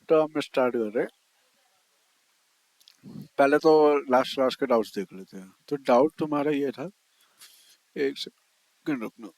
तो हम स्टार्ट कर रहे हैं। पहले तो लास्ट क्लास के डाउट्स देख लेते हैं। तो डाउट तुम्हारा ये था, एक सेकंड रुकना।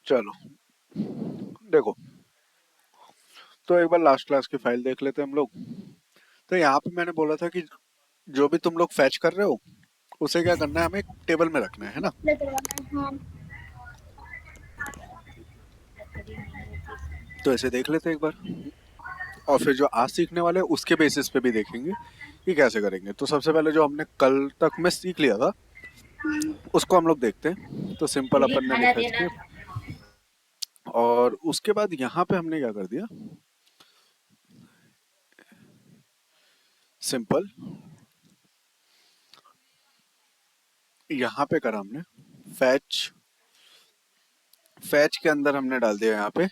चलो देखो, तो एक बार लास्ट क्लास की फाइल देख लेते हैं हम लोग। तो यहाँ पे मैंने बोला था कि जो भी तुम लोग फैच कर रहे हो उसे क्या करना है, हमें एक टेबल में रखना है ना। हाँ। तो ऐसे देख लेते हैं एक बार, और फिर जो आज सीखने वाले हैं उसके बेसिस पे भी देखेंगे कि कैसे करेंगे। तो सबसे पहले जो हमने कल तक में सीख लिया था उसको हम लोग देखते हैं। तो सिंपल अपन ने खाना लिखा देना। स्क्रिप्ट, और उसके बाद यहाँ पे हमने क्या कर दिया, सिंपल यहाँ पे करा हमने फैच। फैच के अंदर हमने डाल दिया यहाँ पे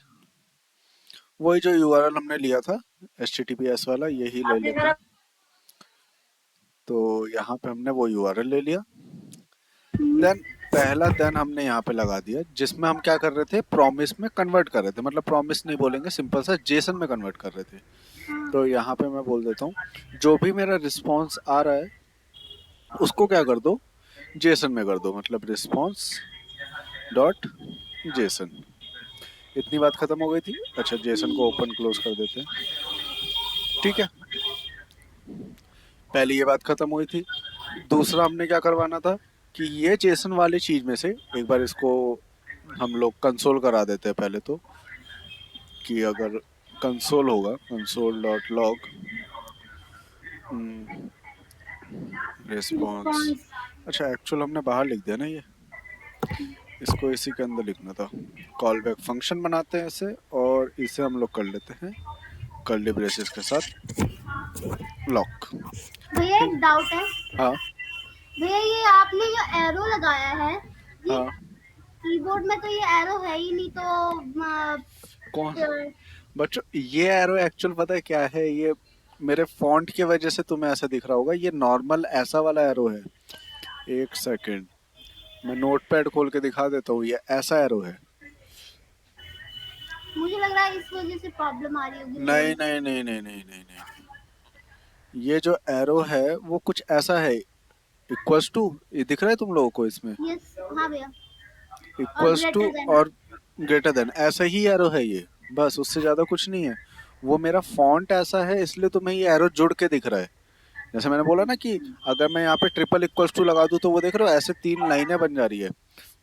वही जो यूआरएल हमने लिया था, HTTPS वाला, यही ले आपने लेते हैं। करा। तो यहाँ पे हमने वो यूआरएल ले लिया। देन पहला देन हमने यहाँ पे लगा दिया जिसमें हम क्या कर रहे थे, प्रॉमिस में कन्वर्ट कर रहे थे। मतलब प्रॉमिस नहीं बोलेंगे, सिंपल सा जेसन में कन्वर्ट कर रहे थे। तो यहाँ पे मैं बोल देता हूँ, जो भी मेरा रिस्पॉन्स आ रहा है उसको क्या कर दो, जेसन में कर दो। मतलब रिस्पॉन्स डॉट जेसन। इतनी बात खत्म हो गई थी। अच्छा, जेसन को ओपन क्लोज कर देते हैं। ठीक है, पहले ये बात खत्म हुई थी। दूसरा हमने क्या करवाना था कि ये जेसन वाली चीज में से एक बार इसको हम लोग कंसोल करा देते हैं पहले तो, कि अगर कंसोल होगा, console dot log response. Response. अच्छा, एक्चुअल हमने बाहर लिख दिया ना ये, इसको इसी के अंदर लिखना था। कॉल बैक फंक्शन बनाते हैं इसे, और इसे हम लोग कर लेते हैं कर्ली ब्रेसेस के साथ लॉक। भैया ठीक। एक डाउट है। हाँ भैया ये आपने जो एरो लगाया है, ये हाँ। कीबोर्ड में तो ये एरो है ही नहीं, तो कौन बच्चों, ये एरो एक्चुअल पता है क्या है, ये मेरे फॉन्ट की वजह से तुम्हें ऐसा दिख रहा होगा। ये नॉर्मल ऐसा वाला एरो है। एक सेकंड, मैं नोटपैड खोल के दिखा देता हूँ। ये ऐसा एरो है। मुझे लग रहा है इस वजह से प्रॉब्लम आ रही होगी नहीं भैया। नहीं नहीं नहीं नहीं नहीं नहीं, ये जो एरो है वो कुछ ऐसा है, इक्वल्स टू, ये दिख रहा है तुम लोगों को इसमें, यस। हाँ भैया। और इक्वल्स टू ग्रेटर देन। और ग्रेटर देन, ऐसा ही एरो है ये। बस उससे ज्यादा कुछ नहीं है। वो मेरा फॉन्ट ऐसा है इसलिए तुम्हें ये एरो जुड़ के दिख रहा है। जैसे मैंने बोला ना कि अगर मैं यहाँ पे ट्रिपल इक्वल्स टू लगा दूं तो वो देख रहे हो ऐसे 3 लाइनें बन जा रही है।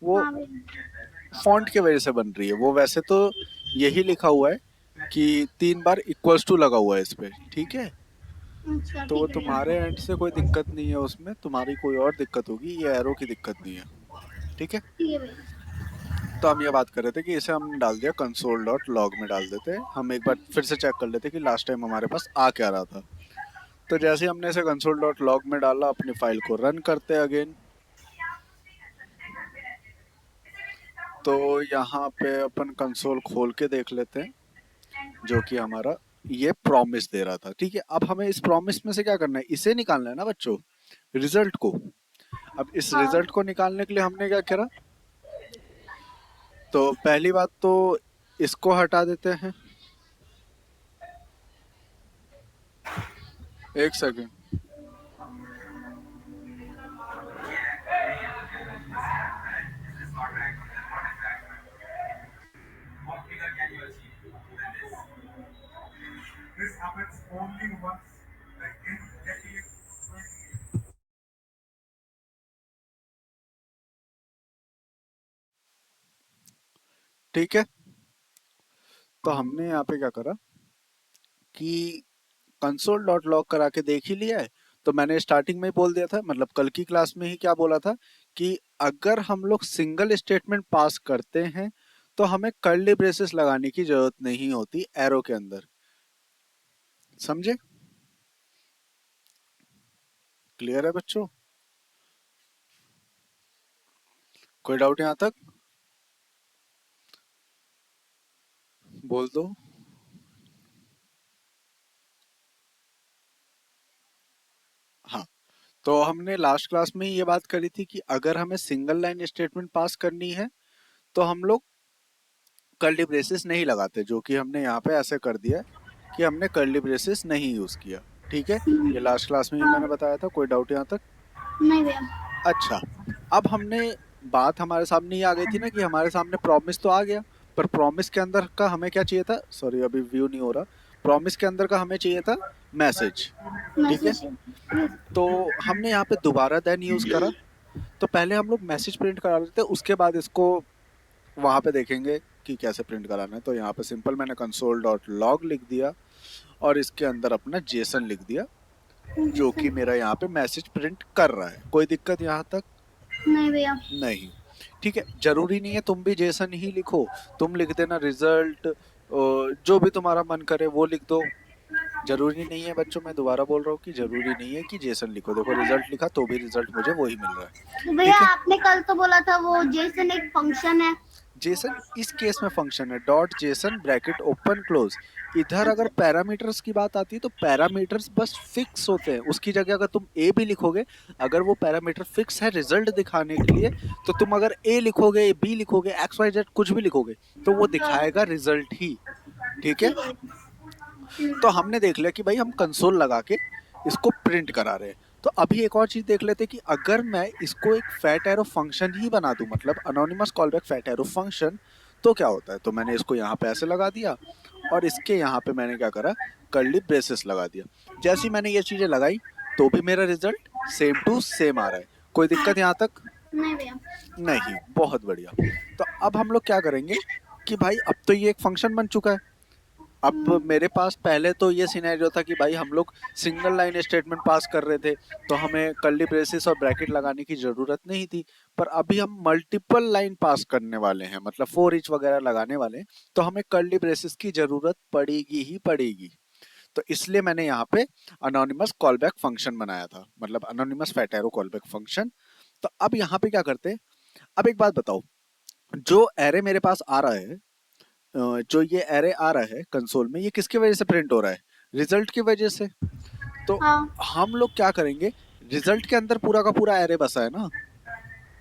वो हाँ भैया। फॉन्ट की वजह से बन रही है। वो वैसे तो यही लिखा हुआ है कि 3 बार इक्वल्स टू लगा हुआ है इस पे। ठीक है, अच्छा तो वो ठीक है तुम्हारे भैया। एंड से कोई दिक्कत नहीं है उसमें, तुम्हारी कोई और दिक्कत होगी, ये एरो की दिक्कत नहीं है। ठीक है, ठीक है भैया। तो हम ये बात कर रहे थे कि इसे हम डाल दिया कंसोल डॉट लॉग में डाल देते हैं। हम एक बार फिर से चेक कर लेते कि लास्ट टाइम हमारे पास आ क्या रहा था। तो जैसे ही हमने इसे कंसोल डॉट लॉग में डाला, अपनी फाइल को रन करते हैं अगेन। तो यहाँ पे अपन कंसोल खोल के देख लेते हैं, जो कि हमारा ये प्रॉमिस दे रहा था। ठीक है, अब हमें इस प्रॉमिस में से क्या करना है, इसे निकालना है ना बच्चों, रिजल्ट को। अब इस हाँ। रिजल्ट को निकालने के लिए हमने क्या करा, तो पहली बात तो इसको हटा देते हैं। एक सेकंड। ठीक है, तो हमने यहाँ पे क्या करा कि कंसोल डॉट लॉग करा के देख ही लिया है। तो मैंने स्टार्टिंग में ही बोल दिया था, मतलब कल की क्लास में ही क्या बोला था, कि अगर हम लोग सिंगल स्टेटमेंट पास करते हैं तो हमें कर्ली ब्रेसेस लगाने की जरूरत नहीं होती एरो के अंदर। समझे? क्लियर है बच्चों? कोई डाउट यहाँ तक? बोल दो। हाँ, तो हमने लास्ट क्लास में ये बात करी थी कि अगर हमें सिंगल लाइन स्टेटमेंट पास करनी है तो हम लोग कर्ली ब्रेसेस नहीं लगाते, जो कि हमने यहाँ पे ऐसे कर दिया है कि हमने कर्ली ब्रेसेस नहीं यूज किया। ठीक है, ये लास्ट क्लास में ही मैंने हाँ। बताया था। कोई डाउट यहाँ तक? नहीं भैया। अच्छा, अब हमने बात हमारे सामने ये आ गई थी ना कि हमारे सामने प्रॉमिस तो आ गया, पर प्रॉमिस के अंदर का हमें क्या चाहिए था? सॉरी, अभी व्यू नहीं हो रहा। प्रॉमिस के अंदर का हमें चाहिए था मैसेज। ठीक है, मैसेज। तो हमने यहाँ पे दोबारा देन यूज करा। तो पहले हम लोग मैसेज प्रिंट करा लेते हैं, उसके बाद इसको वहां पे देखेंगे कि कैसे प्रिंट कराना है। तो यहाँ पे सिंपल मैंने कंसोल डॉट लॉग लिख दिया और इसके अंदर अपना जेसन लिख दिया, जो कि मेरा यहाँ पे मैसेज प्रिंट कर रहा है। कोई दिक्कत यहाँ तक? नहीं भैया। नहीं। ठीक है, जरूरी नहीं है तुम भी जेसन ही लिखो, तुम लिख देना रिजल्ट, जो भी तुम्हारा मन करे वो लिख दो। जरूरी नहीं है बच्चों, मैं दोबारा बोल रहा हूँ कि जरूरी नहीं है कि जेसन लिखो। देखो रिजल्ट लिखा तो भी रिजल्ट मुझे वही मिल रहा है। तो भैया ठीक है, आपने कल तो बोला था वो जेसन एक फंक्शन है। जेसन इस केस में फंक्शन है, dot JSON bracket open close. इधर अगर अच्छा। पैरामीटर्स की बात आती है तो पैरामीटर्स बस फिक्स होते हैं, उसकी जगह अगर तुम ए भी लिखोगे, अगर वो पैरामीटर फिक्स है रिजल्ट दिखाने के लिए, तो तुम अगर ए लिखोगे, बी लिखोगे, एक्स वाई जेड कुछ भी लिखोगे, तो वो दिखाएगा रिजल्ट ही। ठीक है, तो हमने देख लिया कि भाई हम कंसोल लगा के इसको प्रिंट करा रहे हैं। तो अभी एक और चीज देख लेते हैं कि अगर मैं इसको एक फैट एरो फंक्शन ही बना दूं, मतलब anonymous callback fat arrow function, तो क्या होता है? तो मैंने इसको यहाँ पे ऐसे लगा दिया और इसके यहाँ पे मैंने क्या करा, कर्ली ब्रेसेस लगा दिया। जैसे ही मैंने ये चीजें लगाई तो भी मेरा रिजल्ट सेम टू सेम आ रहा है। कोई दिक्कत यहाँ तक? नहीं भैया। नहीं, बहुत बढ़िया। तो अब हम लोग क्या करेंगे कि भाई अब तो ये एक फंक्शन बन चुका है। अब मेरे पास पहले तो ये सिनेरियो था कि भाई हम लोग सिंगल लाइन स्टेटमेंट पास कर रहे थे, तो हमें कर्ली ब्रेसेस और ब्रैकेट लगाने की जरूरत नहीं थी। पर अभी हम मल्टीपल लाइन पास करने वाले हैं, मतलब फॉर ईच वगैरह लगाने वाले हैं, तो हमें कर्ली ब्रेसेस की जरूरत पड़ेगी ही पड़ेगी। तो इसलिए मैंने यहाँ पे अनोनिमस कॉलबैक फंक्शन बनाया था, मतलब anonymous fat arrow callback function. तो अब यहाँ पे क्या करते हैं? अब एक बात बताओ, जो एरे मेरे पास आ रहा है, जो ये एरे आ रहा है कंसोल में, ये किसकी वजह से प्रिंट हो रहा है? रिजल्ट की वजह से। तो हाँ। हम लोग क्या करेंगे, रिजल्ट के अंदर पूरा का पूरा एरे बसा है ना,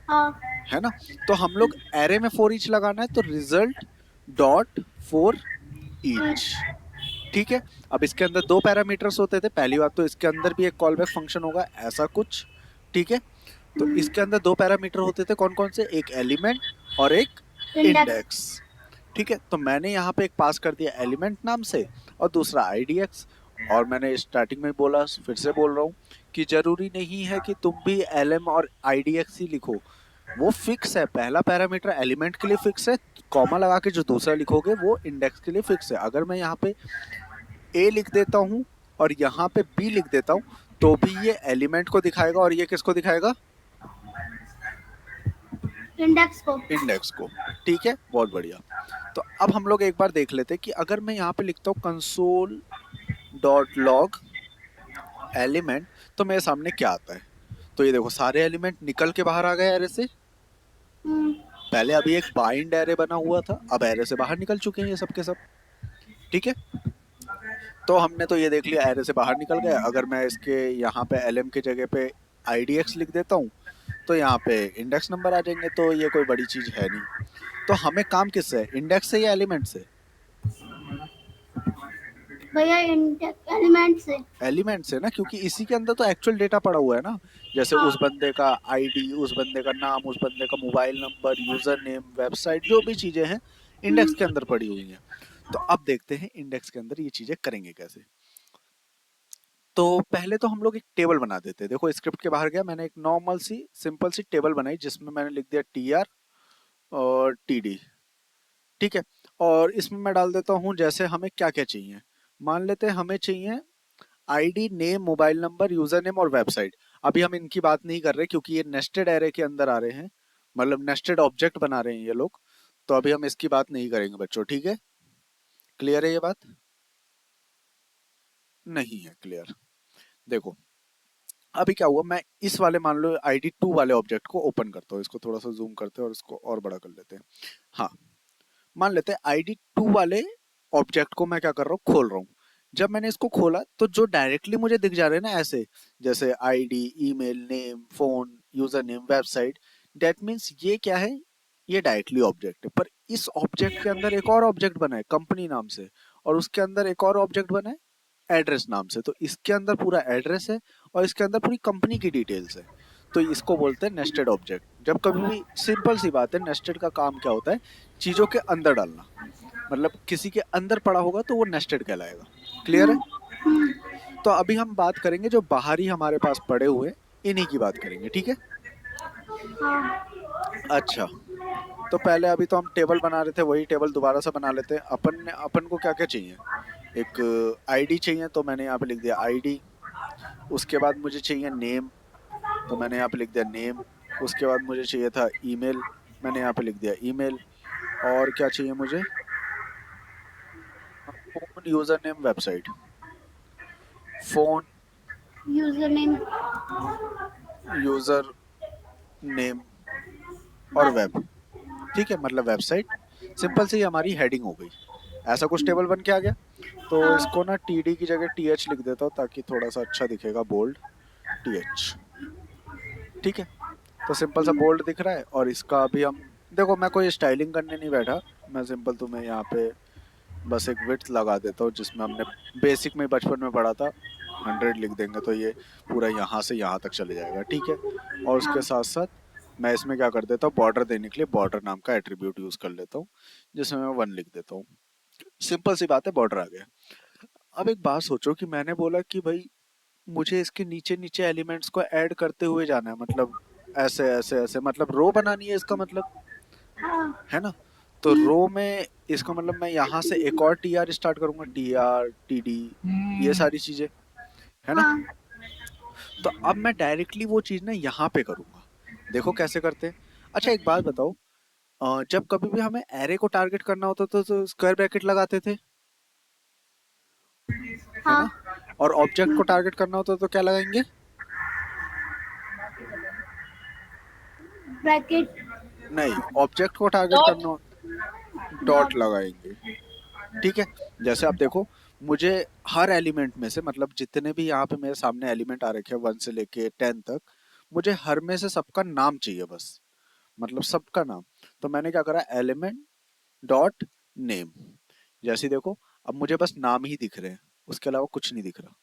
हाँ। है ना? तो हम लोग एरे में फॉर ईच लगाना है, तो रिजल्ट डॉट फॉर ईच। ठीक है, अब इसके अंदर दो पैरामीटर्स होते थे। पहली बात तो इसके अंदर भी एक कॉलबैक फंक्शन होगा ऐसा कुछ। ठीक है, तो इसके अंदर दो पैरामीटर होते थे, कौन कौन से? एक एलिमेंट और एक इंडेक्स। इंडेक्स। ठीक है, तो मैंने यहाँ पे एक पास कर दिया एलिमेंट नाम से और दूसरा आईडीएक्स। और मैंने स्टार्टिंग में बोला, फिर से बोल रहा हूँ कि जरूरी नहीं है कि तुम भी एलएम और आईडीएक्स ही लिखो, वो फिक्स है। पहला पैरामीटर एलिमेंट के लिए फिक्स है, कॉमा लगा के जो दूसरा लिखोगे वो इंडेक्स के लिए फिक्स है। अगर मैं यहाँ पे ए लिख देता हूँ और यहाँ पे बी लिख देता हूँ, तो भी ये एलिमेंट को दिखाएगा और ये किसको दिखाएगा? इंडेक्स को। इंडेक्स को। ठीक है, बहुत बढ़िया। तो अब हम लोग एक बार देख लेते हैं कि अगर मैं यहाँ पे लिखता हूँ कंसोल डॉट लॉग एलिमेंट, तो मेरे सामने क्या आता है? तो ये देखो सारे एलिमेंट निकल के बाहर आ गए एरे से। हम्म। पहले अभी एक बाइंड एरे बना हुआ था, अब एरे से बाहर निकल चुके हैं ये सब के सब। ठीक है, तो हमने तो ये देख लिया एरे से बाहर निकल गए। अगर मैं इसके यहाँ पे एलएम की जगह पे आईडीएक्स लिख देता हूँ, तो यहाँ पे इंडेक्स नंबर आ जाएंगे, तो ये कोई बड़ी चीज है नहीं। तो हमें काम किससे है, इंडेक्स से या एलिमेंट से? भैया इंडेक्स एलिमेंट से। एलिमेंट से ना, क्योंकि इसी के अंदर तो एक्चुअल डेटा पड़ा हुआ है ना। जैसे उस हाँ। बंदे का आईडी, उस बंदे का नाम, उस बंदे का mobile number, user name, website, जो भी चीजें हैं इंडेक्स के अंदर पड़ी हुई हैं। तो अब देखते हैं इंडेक्स के अंदर ये चीजें करेंगे कैसे। तो पहले तो हम लोग एक टेबल बना देते हैं। देखो स्क्रिप्ट के बाहर गया, मैंने एक नॉर्मल सी सिंपल सी टेबल बनाई जिसमें मैंने लिख दिया टी आर और टी डी। ठीक है, और इसमें मैं डाल देता हूँ जैसे हमें क्या क्या चाहिए। मान लेते हैं हमें चाहिए ID, name, mobile number, user name और वेबसाइट। अभी हम इनकी बात नहीं कर रहे क्योंकि ये नेस्टेड एरे के अंदर आ रहे हैं, मतलब नेस्टेड ऑब्जेक्ट बना रहे हैं ये लोग। तो अभी हम इसकी बात नहीं करेंगे बच्चों। ठीक है, क्लियर है ये बात? नहीं है क्लियर? देखो, अभी क्या हुआ, मैं इस वाले मान लो ID2 वाले ऑब्जेक्ट को ओपन करता हूँ, इसको थोड़ा सा जूम करते हैं और इसको और बड़ा कर लेते हैं। हाँ, मान लेते हैं ID2 वाले ऑब्जेक्ट को मैं क्या कर रहा हूँ, खोल रहा हूँ। जब मैंने इसको खोला तो जो डायरेक्टली मुझे दिख जा रहे हैं ना ऐसे, जैसे ID, email, name, phone, user name, website, that means ये क्या है, ये डायरेक्टली ऑब्जेक्ट है। पर इस ऑब्जेक्ट के अंदर एक और ऑब्जेक्ट बना है कंपनी नाम से, और उसके अंदर एक और ऑब्जेक्ट बना है एड्रेस नाम से। तो इसके अंदर पूरा एड्रेस है और इसके अंदर पूरी कंपनी की डिटेल्स है। तो इसको बोलते हैं नेस्टेड ऑब्जेक्ट। जब कभी भी, सिंपल सी बात है, नेस्टेड का काम क्या होता है, चीजों के अंदर डालना। मतलब किसी के अंदर पड़ा होगा तो वो नेस्टेड कहलाएगा। क्लियर है? तो अभी हम बात करेंगे जो बाहरी हमारे पास पड़े हुए, इन्हीं की बात करेंगे, ठीक है? हाँ। अच्छा, तो पहले अभी तो हम टेबल बना रहे थे, वही टेबल दोबारा से बना लेते हैं। अपन को क्या क्या चाहिए, एक आईडी चाहिए, तो मैंने यहाँ पे लिख दिया आईडी। उसके बाद मुझे चाहिए नेम, तो मैंने यहाँ पे लिख दिया नेम। उसके बाद मुझे चाहिए था ईमेल, मैंने यहाँ पे लिख दिया ईमेल। और क्या चाहिए मुझे, phone, user name, website. Phone, user name, user name और बस। वेब। ठीक है, मतलब वेबसाइट। सिंपल सी हमारी हेडिंग हो गई। ऐसा कुछ टेबल बन के आ गया। तो हाँ। इसको ना TD की जगह TH लिख देता हूँ ताकि थोड़ा सा अच्छा दिखेगा, बोल्ड, TH। ठीक है, तो सिंपल सा बोल्ड दिख रहा है। और इसका अभी हम, देखो मैं कोई स्टाइलिंग करने नहीं बैठा, मैं सिंपल तुम्हें यहाँ पे बस एक विड्थ लगा देता हूँ जिसमें हमने बेसिक में बचपन में पढ़ा था। 100 लिख देंगे तो ये पूरा यहाँ से यहाँ तक चले जाएगा, ठीक है? और उसके हाँ। साथ साथ मैं इसमें क्या कर देता हूँ, बॉर्डर देने के लिए बॉर्डर नाम का एट्रीब्यूट यूज कर लेता हूँ, जिसमें मैं 1 लिख देता हूँ। सिंपल सी बात है, बॉर्डर आ गया। अब एक बात सोचो कि मैंने बोला कि भाई मुझे इसके नीचे नीचे एलिमेंट्स को ऐड करते हुए जाना है, मतलब ऐसे ऐसे ऐसे, मतलब रो बनानी है इसका मतलब, हाँ। है ना? तो रो में इसका मतलब मैं यहाँ से एक और TR स्टार्ट करूंगा, TR, TD, ये सारी चीजें, है ना? हाँ। तो अब मैं डायरेक्टली वो चीज ना यहाँ पे करूंगा। देखो कैसे करते हैं। अच्छा एक बात बताओ, जब कभी भी हमें एरे को टारगेट करना होता तो स्क्वायर ब्रैकेट लगाते थे, है ना? हाँ। और ऑब्जेक्ट को टारगेट करना होता तो क्या लगाएंगे? ब्रैकेट। नहीं, ऑब्जेक्ट को टारगेट डॉट। करना हो, डॉट डॉट। लगाएंगे। ठीक है, जैसे आप देखो, मुझे हर एलिमेंट में से, मतलब जितने भी यहाँ पे मेरे सामने एलिमेंट आ रखे हैं 1 से लेके 10 तक, मुझे हर में से सबका नाम चाहिए बस, मतलब सबका नाम। तो मैंने क्या करा, एलिमेंट डॉट नेम। जैसे देखो, अब मुझे बस नाम ही दिख रहे हैं, उसके अलावा कुछ नहीं दिख रहा।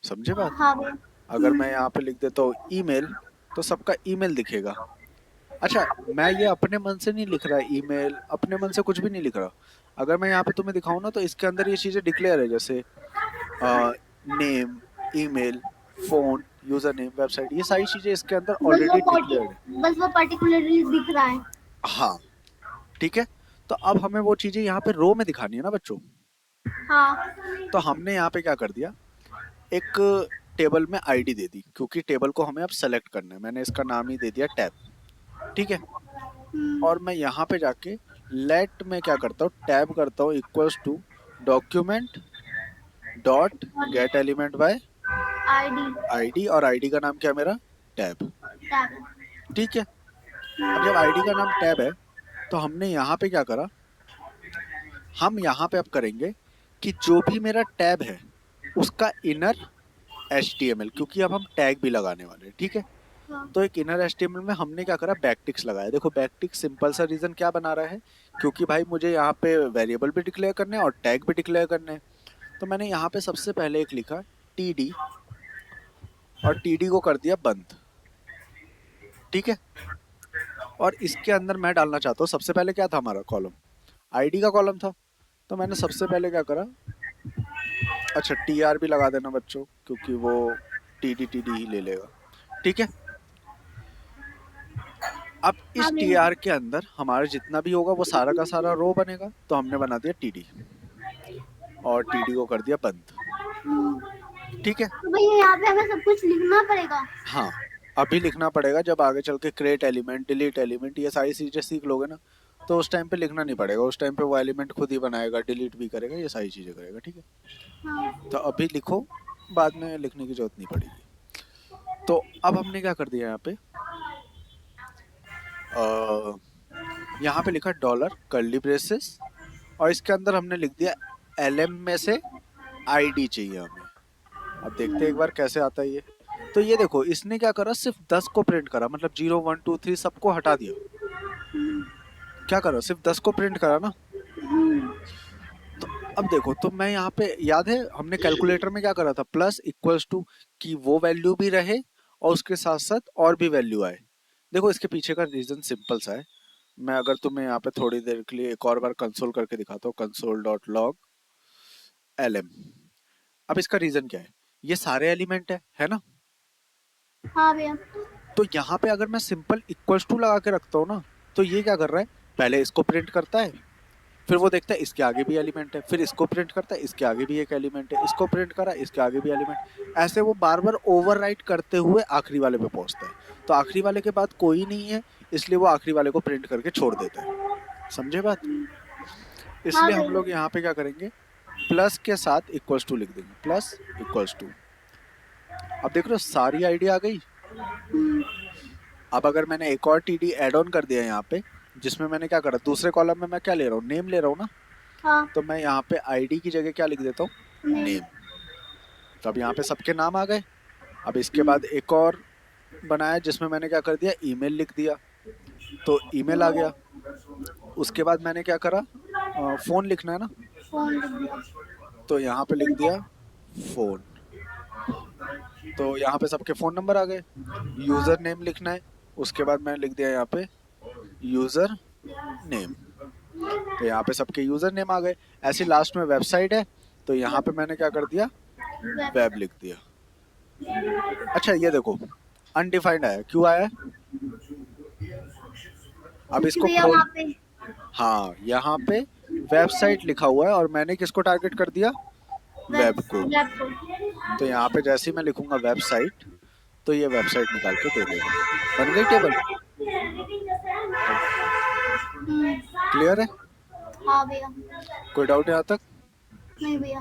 समझे बात? हाँ भैया। अगर मैं यहाँ पे लिख देता हूँ ईमेल, तो सबका ईमेल दिखेगा। अच्छा, मैं ये अपने मन से नहीं लिख रहा, ईमेल अपने मन से कुछ भी नहीं लिख रहा। अगर मैं यहाँ पे तुम्हें दिखाऊं ना, तो इसके अंदर ये चीजें डिक्लेयर है, जैसे name, email, phone, user name, website, ये सारी चीजें इसके अंदर ऑलरेडी डिक्लेयर्ड है। बस वो पर्टिकुलरली दिख रहा है। हाँ, ठीक है। तो अब हमें वो चीजें यहाँ पे रो में दिखानी है ना बच्चों। हाँ। तो हमने यहाँ पे क्या कर दिया, एक टेबल में आईडी दे दी, क्योंकि टेबल को हमें अब सेलेक्ट करना है। मैंने इसका नाम ही दे दिया टैब। ठीक है, और मैं यहाँ पे जाके लेट में क्या करता हूँ, टैब करता हूँ equals to document dot get element by ID. ID, और आईडी का नाम क्या है मेरा, टैब। टैब। ठीक है, अब जब आईडी का नाम टैब है, तो हमने यहाँ पे क्या करा, हम यहाँ पे अब करेंगे कि जो भी मेरा टैब है उसका इनर HTML, क्योंकि अब हम टैग भी लगाने वाले हैं, ठीक है? हाँ। तो एक इनर HTML में हमने क्या करा, बैकटिक्स लगाया। देखो बैकटिक्स सिंपल सा रीजन क्या बना रहा है, क्योंकि भाई मुझे यहाँ पे वेरिएबल भी डिक्लेयर करने हैं और टैग भी डिक्लेयर करने हैं। तो मैंने यहाँ पे सबसे पहले एक लिखा TD, और TD को कर दिया बंद। ठीक है, और इसके अंदर मैं डालना चाहता हूँ, सबसे पहले क्या था हमारा कॉलम, आईडी का कॉलम था। तो मैंने सबसे पहले क्या करा, अच्छा TR भी लगा देना बच्चों, क्योंकि वो TD ही ले लेगा। ठीक है, अब हाँ इस भैया। TR के अंदर हमारा जितना भी होगा वो सारा का सारा रो बनेगा। तो हमने बना दिया TD, और TD को कर दिया बंद। ठीक है, तो भैया यहाँ पे हमें सब कुछ लिखना पड़ेगा। हाँ, अभी लिखना पड़ेगा। जब आगे चल के क्रिएट एलिमेंट, डिलीट एलिमेंट, ये सारी चीजें सीख लोगे ना, तो उस टाइम पे लिखना नहीं पड़ेगा। उस टाइम पे वो एलिमेंट खुद ही बनाएगा, डिलीट भी करेगा, ये सारी चीजें करेगा। ठीक है, हाँ। तो अभी लिखो, बाद में लिखने की जरूरत नहीं पड़ेगी। तो अब हमने क्या कर दिया यहाँ पे, यहाँ पे लिखा डॉलर कर्ली ब्रेसेस, और इसके अंदर हमने लिख दिया LM में से ID चाहिए हमें। अब देखते हैं एक बार कैसे आता है ये। तो ये देखो, इसने क्या करा, सिर्फ 10 को प्रिंट करा, मतलब 0 1 2 3 सबको हटा दिया। क्या करा, सिर्फ 10 को प्रिंट करा ना। तो अब देखो, तो मैं यहाँ पे, याद है हमने कैलकुलेटर में क्या करा था, प्लस इक्वल्स टू, कि वो वैल्यू भी रहे और उसके साथ साथ और भी वैल्यू आए। देखो इसके पीछे का रीजन सिंपल सा है। मैं अगर तुम्हें यहाँ पे थोड़ी देर के लिए एक और बार कंसोल करके दिखाता हूँ, कंसोल डॉट लॉग LM। अब इसका रीजन क्या है, ये सारे एलिमेंट है ना। हाँ भैया। तो यहाँ पे अगर मैं सिंपल इक्वल्स टू लगा के रखता हूँ ना, तो ये क्या कर रहा है, पहले इसको प्रिंट करता है, फिर वो देखता है इसके आगे भी एलिमेंट है, फिर इसको प्रिंट करता है, इसके आगे भी एक एलिमेंट है, इसको प्रिंट करा, इसके आगे भी एलिमेंट, ऐसे वो बार बार ओवरराइट करते हुए आखिरी वाले पे पहुंचता है। तो आखिरी वाले के बाद कोई नहीं है, इसलिए वो आखिरी वाले को प्रिंट करके छोड़ देता है। समझे बात। हाँ इसलिए हम भैया। लोग यहाँ पे क्या करेंगे, प्लस के साथ इक्वल्स टू लिख देंगे, प्लस इक्वल्स टू। अब देख रहे हो सारी आइडिया आ गई। अब अगर मैंने एक और TD एड ऑन कर दिया यहाँ पे, जिसमें मैंने क्या करा, दूसरे कॉलम में मैं क्या ले रहा हूँ, नेम ले रहा हूँ ना। हाँ। तो मैं यहाँ पे ID की जगह क्या लिख देता हूँ, नहीं। नेम। तो अब यहाँ पे सबके नाम आ गए। अब इसके बाद एक और बनाया जिसमें मैंने क्या कर दिया, ईमेल लिख दिया, तो ईमेल आ गया। उसके बाद मैंने क्या करा, फोन लिखना है ना, फोन लिख दिया। तो यहाँ पे लिख दिया फोन। तो यहाँ पे सबके फोन नंबर आ गए। यूजर नेम लिखना है, उसके बाद मैंने लिख दिया यहाँ पे यूजर नेम। तो यहाँ पे सबके यूजर नेम आ गए। ऐसे लास्ट में वेबसाइट है, तो यहाँ पे मैंने क्या कर दिया, वेब लिख दिया। अच्छा ये देखो, अनडिफाइंड आया, क्यों आया। अब क्योंकि इसको भैया खोल, वहाँ पे हाँ यहाँ पे वेबसाइट लिखा हुआ है और मैंने किसको टारगेट कर दिया, वेब वेब को। वेब को। तो यहाँ पे जैसे ही मैं लिखूंगा वेबसाइट, तो ये वेबसाइट निकाल के दे देगा। बन गई टेबल। क्लियर है, हाँ भैया। कोई डाउट यहाँ तक। नहीं भैया।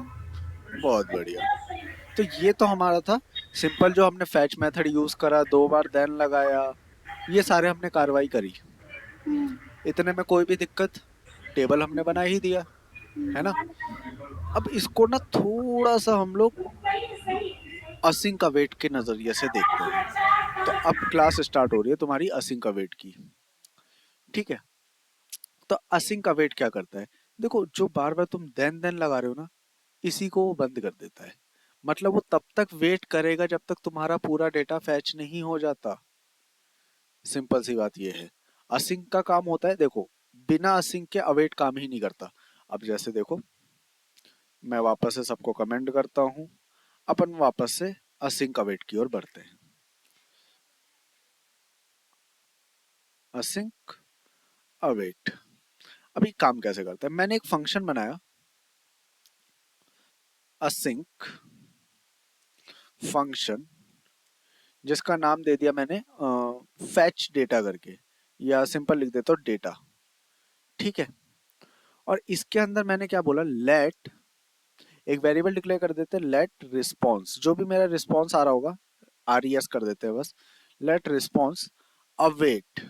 बहुत बढ़िया। तो ये तो हमारा था सिंपल, जो हमने फैच मेथड यूज करा, 2 बार देन लगाया, ये सारे हमने कार्रवाई करी। इतने में कोई भी दिक्कत, टेबल हमने बना ही दिया, है ना। अब इसको ना थोड़ा सा हम लोग असिंक का वेट के नजरिए से देखते हैं। तो अब क्लास स्टार्ट हो रही है तुम्हारी असिंक का वेट की, ठीक है। तो असिंक का वेट क्या करता है, देखो जो बार बार तुम देन लगा रहे हो ना, इसी को वो बंद कर देता है। मतलब वो तब तक वेट करेगा जब तक तुम्हारा पूरा डेटा फैच नहीं हो जाता। सिंपल सी बात ये है। असिंक का काम होता है, देखो बिना असिंक के अवेट काम ही नहीं करता। अब जैसे देखो, मैं वापस से सबको कमेंट करता हूँ, अपन वापस से असिंक अवेट की ओर बढ़ते हैं। असिंक अवेट अभी काम कैसे करता है, मैंने एक फंक्शन बनाया असिंक फंक्शन, जिसका नाम दे दिया मैंने फैच डेटा करके, या सिंपल लिख देता हूँ डेटा, ठीक है। और इसके अंदर मैंने क्या बोला, लेट, एक वेरिएबल डिक्लेयर कर देते हैं, लेट रिस्पॉन्स, जो भी मेरा रिस्पॉन्स आ रहा होगा, RES कर देते हैं बस, लेट रिस्पॉन्स अवेट,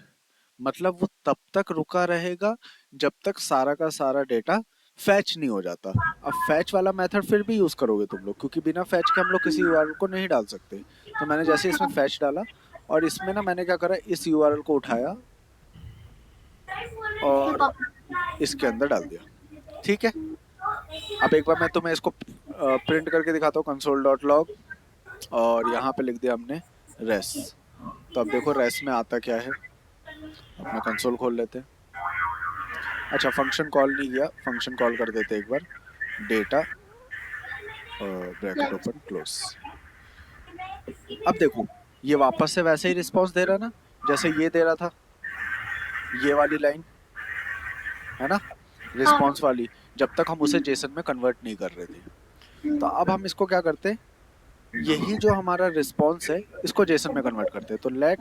मतलब वो तब तक रुका रहेगा जब तक सारा का सारा डेटा फैच नहीं हो जाता। अब फैच वाला मेथड फिर भी यूज करोगे तुम लोग, क्योंकि बिना फैच के हम लोग किसी यूआरएल को नहीं डाल सकते। तो मैंने जैसे इसमें फैच डाला, और इसमें ना मैंने क्या करा, इस यूआरएल को उठाया और इसके अंदर डाल दिया, ठीक है। अब एक बार मैं तुम्हें इसको प्रिंट करके दिखाता हूँ, कंसोल डॉट लॉग, और यहाँ पे लिख दिया हमने रेस। तो अब देखो रेस में आता क्या है, अपना कंसोल खोल लेते हैं। अच्छा फंक्शन कॉल नहीं किया, फंक्शन कॉल कर देते एक बार, डेटा ब्रैकेट ओपन क्लोज। अब देखो ये वापस से वैसे ही रिस्पॉन्स दे रहा है ना, जैसे ये दे रहा था, ये वाली लाइन है ना, हाँ। रिस्पॉन्स वाली, जब तक हम उसे जेसन में कन्वर्ट नहीं कर रहे थे। तो अब हम इसको क्या करते हैं, यही जो हमारा रिस्पॉन्स है इसको जेसन में कन्वर्ट करते हैं। तो लेट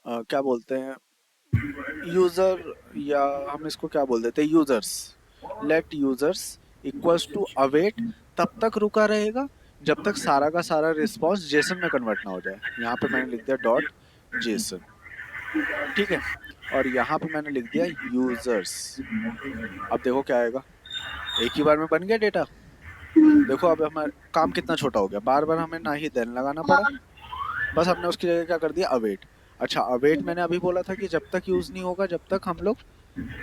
क्या बोलते हैं, यूजर, या हम इसको क्या बोल देते हैं, users, let users equals to await, तब तक रुका रहेगा जब तक सारा का सारा रिस्पॉन्स जेसन में कन्वर्ट ना हो जाए। यहाँ पे मैंने लिख दिया डॉट जेसन, ठीक है। और यहाँ पे मैंने लिख दिया यूजर्स। अब देखो क्या आएगा, एक ही बार में बन गया डेटा। देखो अब हमारा काम कितना छोटा हो गया, बार बार हमें ना ही देन लगाना पड़ा, हाँ, बस हमने उसकी जगह क्या कर दिया, अवेट। अच्छा अवेट मैंने अभी बोला था कि जब तक यूज नहीं होगा जब तक हम लोग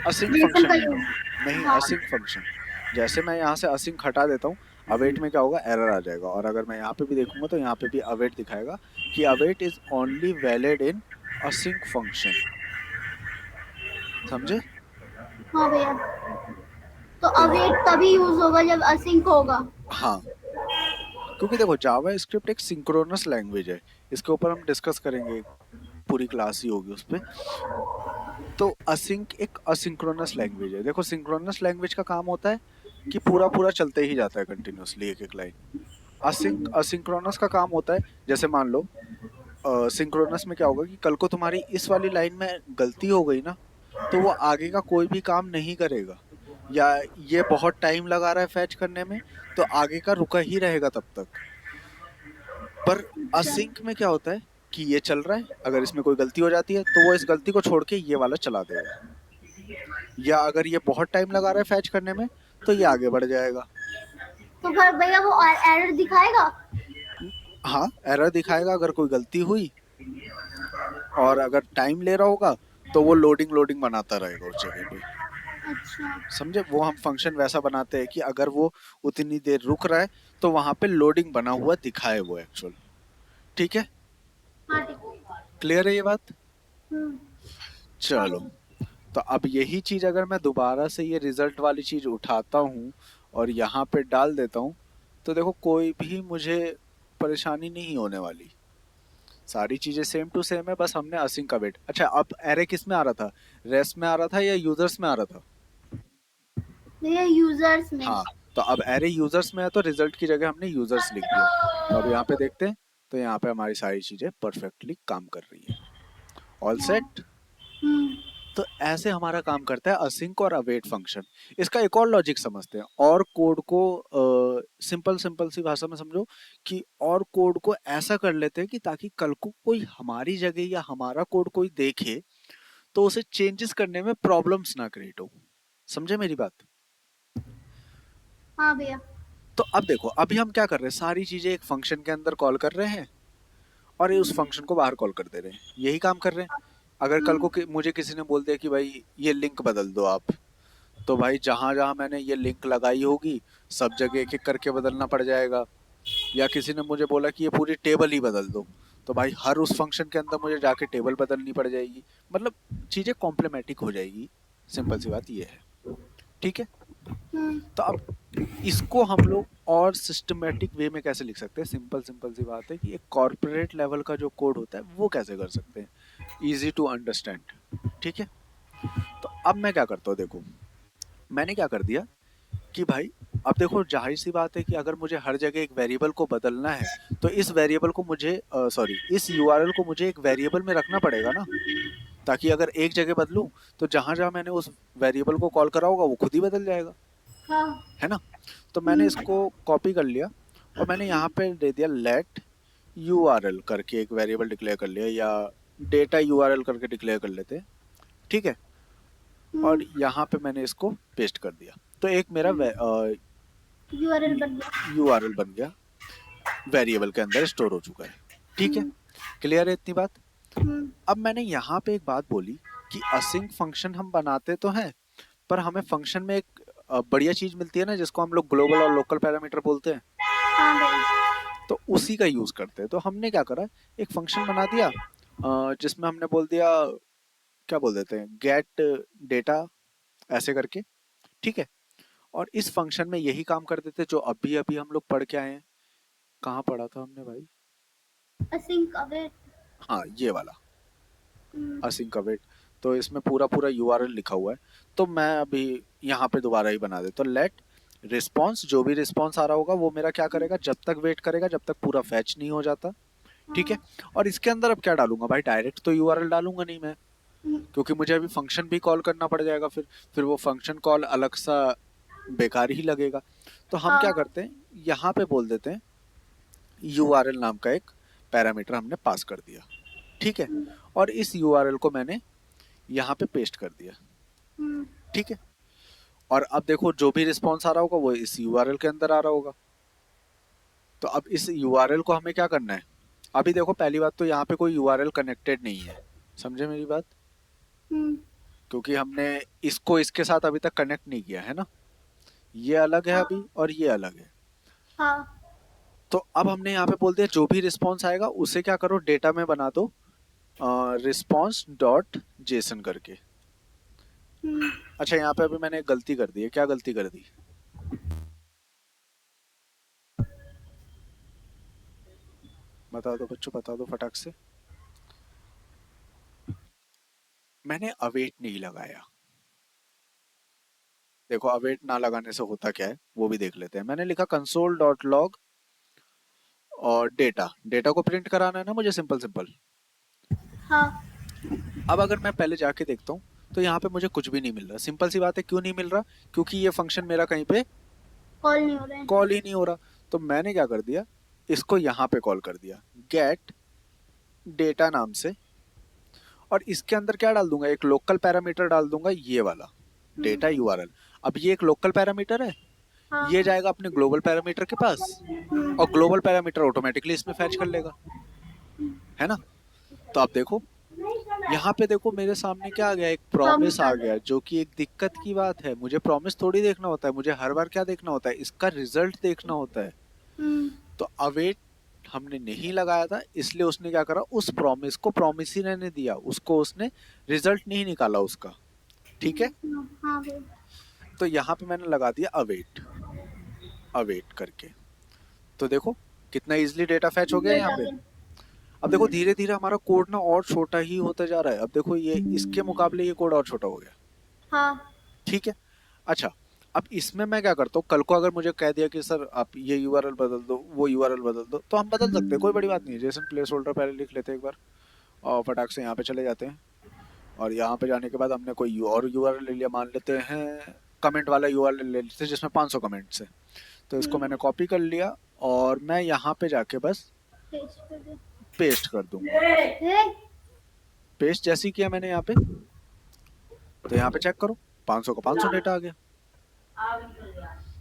असिंक जेसन फंक्शन का नहीं यूज। करेंगे। नहीं, हाँ, असिंक फंक्शन। जैसे मैं यहाँ से असिंक हटा देता हूँ, अवेट में क्या होगा, एरर आ जाएगा। और अगर मैं यहाँ पे भी देखूंगा तो यहाँ पे भी अवेट दिखाएगा कि await is only valid in async function. समझे? हाँ भैया। तो तो अवेट तभी यूज होगा जब असिंक होगा। हाँ, क्योंकि देखो जावा स्क्रिप्ट एक सिंक्रोनस लैंग्वेज है, इसके ऊपर हम डिस्कस करेंगे, पूरी क्लास ही होगी उस पे। तो असिंक एक असिंक्रोनस लैंग्वेज है। देखो सिंक्रोनस लैंग्वेज का काम होता है कि पूरा पूरा चलते ही जाता है कंटिन्यूअसली एक एक लाइन। असिंक्रोनस का काम होता है, जैसे मान लो सिंक्रोनस में क्या होगा कि कल को तुम्हारी इस वाली लाइन में गलती हो गई ना, तो वो आगे का कोई भी काम नहीं करेगा, या ये बहुत टाइम लगा रहा है फैच करने में, तो आगे का रुका ही रहेगा तब तक। पर अच्छा। असिंक में क्या होता है कि ये चल रहा है, अगर इसमें कोई गलती हो जाती है तो वो इस गलती को छोड़ के ये वाला चला देगा, या अगर ये बहुत टाइम लगा रहा है फैच करने में तो ये आगे बढ़ जाएगा। तो फिर भैया वो एरर दिखाएगा। हाँ, एरर दिखाएगा अगर कोई गलती हुई, और अगर टाइम ले रहा होगा तो वो लोडिंग लोडिंग बनाता रहेगा उस जगह पे। अच्छा। समझे? वो हम फंक्शन वैसा बनाते हैं कि अगर वो उतनी देर रुक रहा है तो वहां पे लोडिंग बना हुआ दिखाए वो एक्चुअल। ठीक है, हाँ ठीक है। क्लियर है ये बात? हम्म। चलो, तो अब यही चीज अगर मैं दोबारा से ये रिजल्ट वाली चीज उठाता हूँ और यहाँ पे डाल देता हूँ, तो देखो कोई भी मुझे परेशानी नहीं होने वाली, सारी चीजें सेम टू सेम है, बस हमने असिंक का वेट। अच्छा अब एरे किस में आ रहा था, रेस्ट में आ रहा था या यूजर्स में आ रहा था? भैया यूजर्स में। हाँ, तो अब एरे यूजर्स में है तो रिजल्ट की जगह हमने यूजर्स लिख दिया। तो अब यहाँ पे देखते हैं, तो यहाँ पे हमारी सारी चीजें परफेक्टली काम कर रही है। All set. हम्म। तो ऐसे हमारा काम करता है असिंक और अवेट फंक्शन। इसका एक और लॉजिक समझते हैं, और कोड को सिंपल सिंपल सी भाषा में समझो कि और कोड को ऐसा कर लेते हैं कि ताकि कल को कोई हमारी जगह या हमारा कोड कोई देखे तो उसे चेंजेस करने में प्रॉब्लम्स ना क्रिएट हो। समझे मेरी बात? हाँ भैया। तो अब देखो अभी हम क्या कर रहे हैं, सारी चीजें एक फंक्शन के अंदर कॉल कर रहे हैं और ये उस फंक्शन को बाहर कॉल कर दे रहे हैं, यही काम कर रहे हैं। अगर कल को मुझे किसी ने बोल दिया कि भाई ये लिंक बदल दो आप, तो भाई जहां जहां मैंने ये लिंक लगाई होगी सब जगह एक एक करके बदलना पड़ जाएगा। या किसी ने मुझे बोला कि ये पूरी टेबल ही बदल दो, तो भाई हर उस फंक्शन के अंदर मुझे जाके टेबल बदलनी पड़ जाएगी, मतलब चीजें कॉम्प्लेमेटिक हो जाएगी। सिंपल सी बात ये है, ठीक है। हम्म। तो अब इसको हम लोग और सिस्टमेटिक वे में कैसे लिख सकते हैं, सिंपल सिंपल सी बात है कि एक कॉर्पोरेट लेवल का जो कोड होता है वो कैसे कर सकते हैं, इजी टू अंडरस्टैंड। ठीक है, तो अब मैं क्या करता हूँ, देखो मैंने क्या कर दिया कि भाई अब देखो जाहिर सी बात है कि अगर मुझे हर जगह एक वेरिएबल को बदलना है तो इस वेरिएबल को मुझे सॉरी इस यूआरएल को मुझे एक वेरिएबल में रखना पड़ेगा ना, ताकि अगर एक जगह बदलूं तो जहां जहां मैंने उस वेरिएबल को कॉल करा होगा वो खुद ही बदल जाएगा, हाँ। है ना। तो मैंने इसको कॉपी कर लिया और मैंने यहाँ पे दे दिया लेट यूआरएल करके एक वेरिएबल डिक्लेयर कर लिया, या डेटा यूआरएल करके डिक्लेयर कर लेते हैं, ठीक है। और यहाँ पे मैंने इसको पेस्ट कर दिया, तो एक मेरा यूआरएल बन गया। यूआरएल बन गया, वेरिएबल के अंदर स्टोर हो चुका है। ठीक है, क्लियर है इतनी बात? हम्म। अब मैंने यहाँ पे एक बात बोली कि असिंक फंक्शन हम बनाते तो हैं, पर हमें फंक्शन में एक बढ़िया चीज मिलती है ना जिसको हम लोग ग्लोबल और लोकल पैरामीटर बोलते हैं, हाँ भैया। तो उसी का यूज करते हैं। तो हमने क्या करा, एक फंक्शन बना दिया जिसमें हमने बोल दिया, क्या बोल देते हैं, गेट डेटा ऐसे करके, ठीक है। और इस फंक्शन में यही काम कर देते जो अभी अभी हम लोग पढ़ के आए हैं। कहाँ पढ़ा था हमने भाई? Async await. हाँ ये वाला असिंक अवेट। तो इसमें पूरा पूरा यूआरएल लिखा हुआ है, तो मैं अभी यहाँ पे दोबारा ही बना देता हूँ, लेट रिस्पॉन्स, जो भी रिस्पॉन्स आ रहा होगा वो मेरा क्या करेगा, जब तक वेट करेगा जब तक पूरा फैच नहीं हो जाता, ठीक है। और इसके अंदर अब क्या डालूंगा भाई, डायरेक्ट तो यूआरएल डालूंगा नहीं मैं, क्योंकि मुझे अभी फंक्शन भी कॉल करना पड़ जाएगा, फिर वो फंक्शन कॉल अलग सा बेकार ही लगेगा। तो हम क्या हाँ। करते हैं, यहाँ पे बोल देते हैं URL नाम का एक पैरामीटर हमने पास कर दिया, ठीक है। और इस URL को मैंने यहाँ पे पेस्ट कर दिया, ठीक है। और अब देखो जो भी रिस्पॉन्स आ रहा होगा वो इस URL के अंदर आ रहा होगा। तो अब इस URL को हमें क्या करना है, अभी देखो पहली बात तो यहाँ पे कोई URL कनेक्टेड नहीं है, समझे मेरी बात, क्योंकि हमने इसको इसके साथ अभी तक कनेक्ट नहीं किया है ना, ये अलग है अभी और ये अलग है। हाँ। तो अब हमने यहाँ पे बोल दिया जो भी रिस्पॉन्स आएगा उसे क्या करो, डेटा में बना दो रिस्पॉन्स डॉट जेसन करके। अच्छा यहाँ पे अभी मैंने एक गलती कर दी है, क्या गलती कर दी, बता दो बच्चों, बता दो फटाक से। मैंने अवेट नहीं लगाया। देखो अवेट ना लगाने से होता क्या है वो भी देख लेते हैं। मैंने लिखा कंसोल डॉट लॉग और डेटा, डेटा को प्रिंट कराना है ना मुझे, सिंपल सिंपल। हाँ। अब अगर मैं पहले जाके देखता हूँ तो यहाँ पे मुझे कुछ भी नहीं मिल रहा। सिंपल सी बात है, क्यों नहीं मिल रहा, क्योंकि ये फंक्शन मेरा कहीं पे कॉल नहीं हो रहे हैं। कॉल ही नहीं हो रहा। तो मैंने क्या कर दिया, इसको यहाँ पे कॉल कर दिया गेट डेटा नाम से, और इसके अंदर क्या डाल दूंगा, एक लोकल पैरामीटर डाल दूंगा, ये वाला डेटा URL। अब ये एक लोकल पैरामीटर है, हाँ। ये जाएगा अपने ग्लोबल पैरामीटर के पास, और ग्लोबल पैरामीटर ऑटोमेटिकली इसमें फैच कर लेगा, है ना। तो आप देखो यहाँ पे देखो मेरे सामने क्या आ गया, एक प्रॉमिस प्रॉमिस आ आ गया, गया। जो कि एक दिक्कत की बात है। मुझे प्रॉमिस थोड़ी देखना होता है, मुझे हर बार क्या देखना होता है, इसका रिजल्ट देखना होता है। तो अवेट हमने नहीं लगाया था, इसलिए उसने क्या करा, उस प्रॉमिस को प्रॉमिस ही रहने दिया, उसको उसने रिजल्ट नहीं निकाला उसका, ठीक है। हाँ भैया। तो यहाँ पे मैंने लगा दिया अवेट, अवेट करके। तो देखो कितना इजिली डेटा फैच हो गया यहाँ डेटा पे। पे। अब देखो धीरे धीरे हमारा कोड ना और छोटा ही होता जा रहा है। अब देखो ये इसके मुकाबले ये कोड और छोटा हो गया, हाँ। ठीक है। अच्छा अब इसमें मैं क्या करता हूँ, कल को अगर मुझे कह दिया कि सर आप ये URL बदल दो, वो URL बदल दो, तो हम बदल सकते हैं, कोई बड़ी बात नहीं है। जेसन प्लेस होल्डर पहले लिख लेते हैं एक बार, और फटाक से यहाँ पे चले जाते हैं। और यहाँ पे जाने के बाद हमने कोई और URL ले लिया, मान लेते हैं कमेंट वाला URL ले लेते हैं जिसमें 500 कमेंट्स है। तो इसको मैंने कॉपी कर लिया और मैं यहाँ पे जाके बस पेस्ट कर दे। पेस्ट कर दूंगा। पेस्ट जैसे ही किया मैंने यहाँ पे, तो यहाँ पे चेक करो 500 का 500 डेटा आ गया।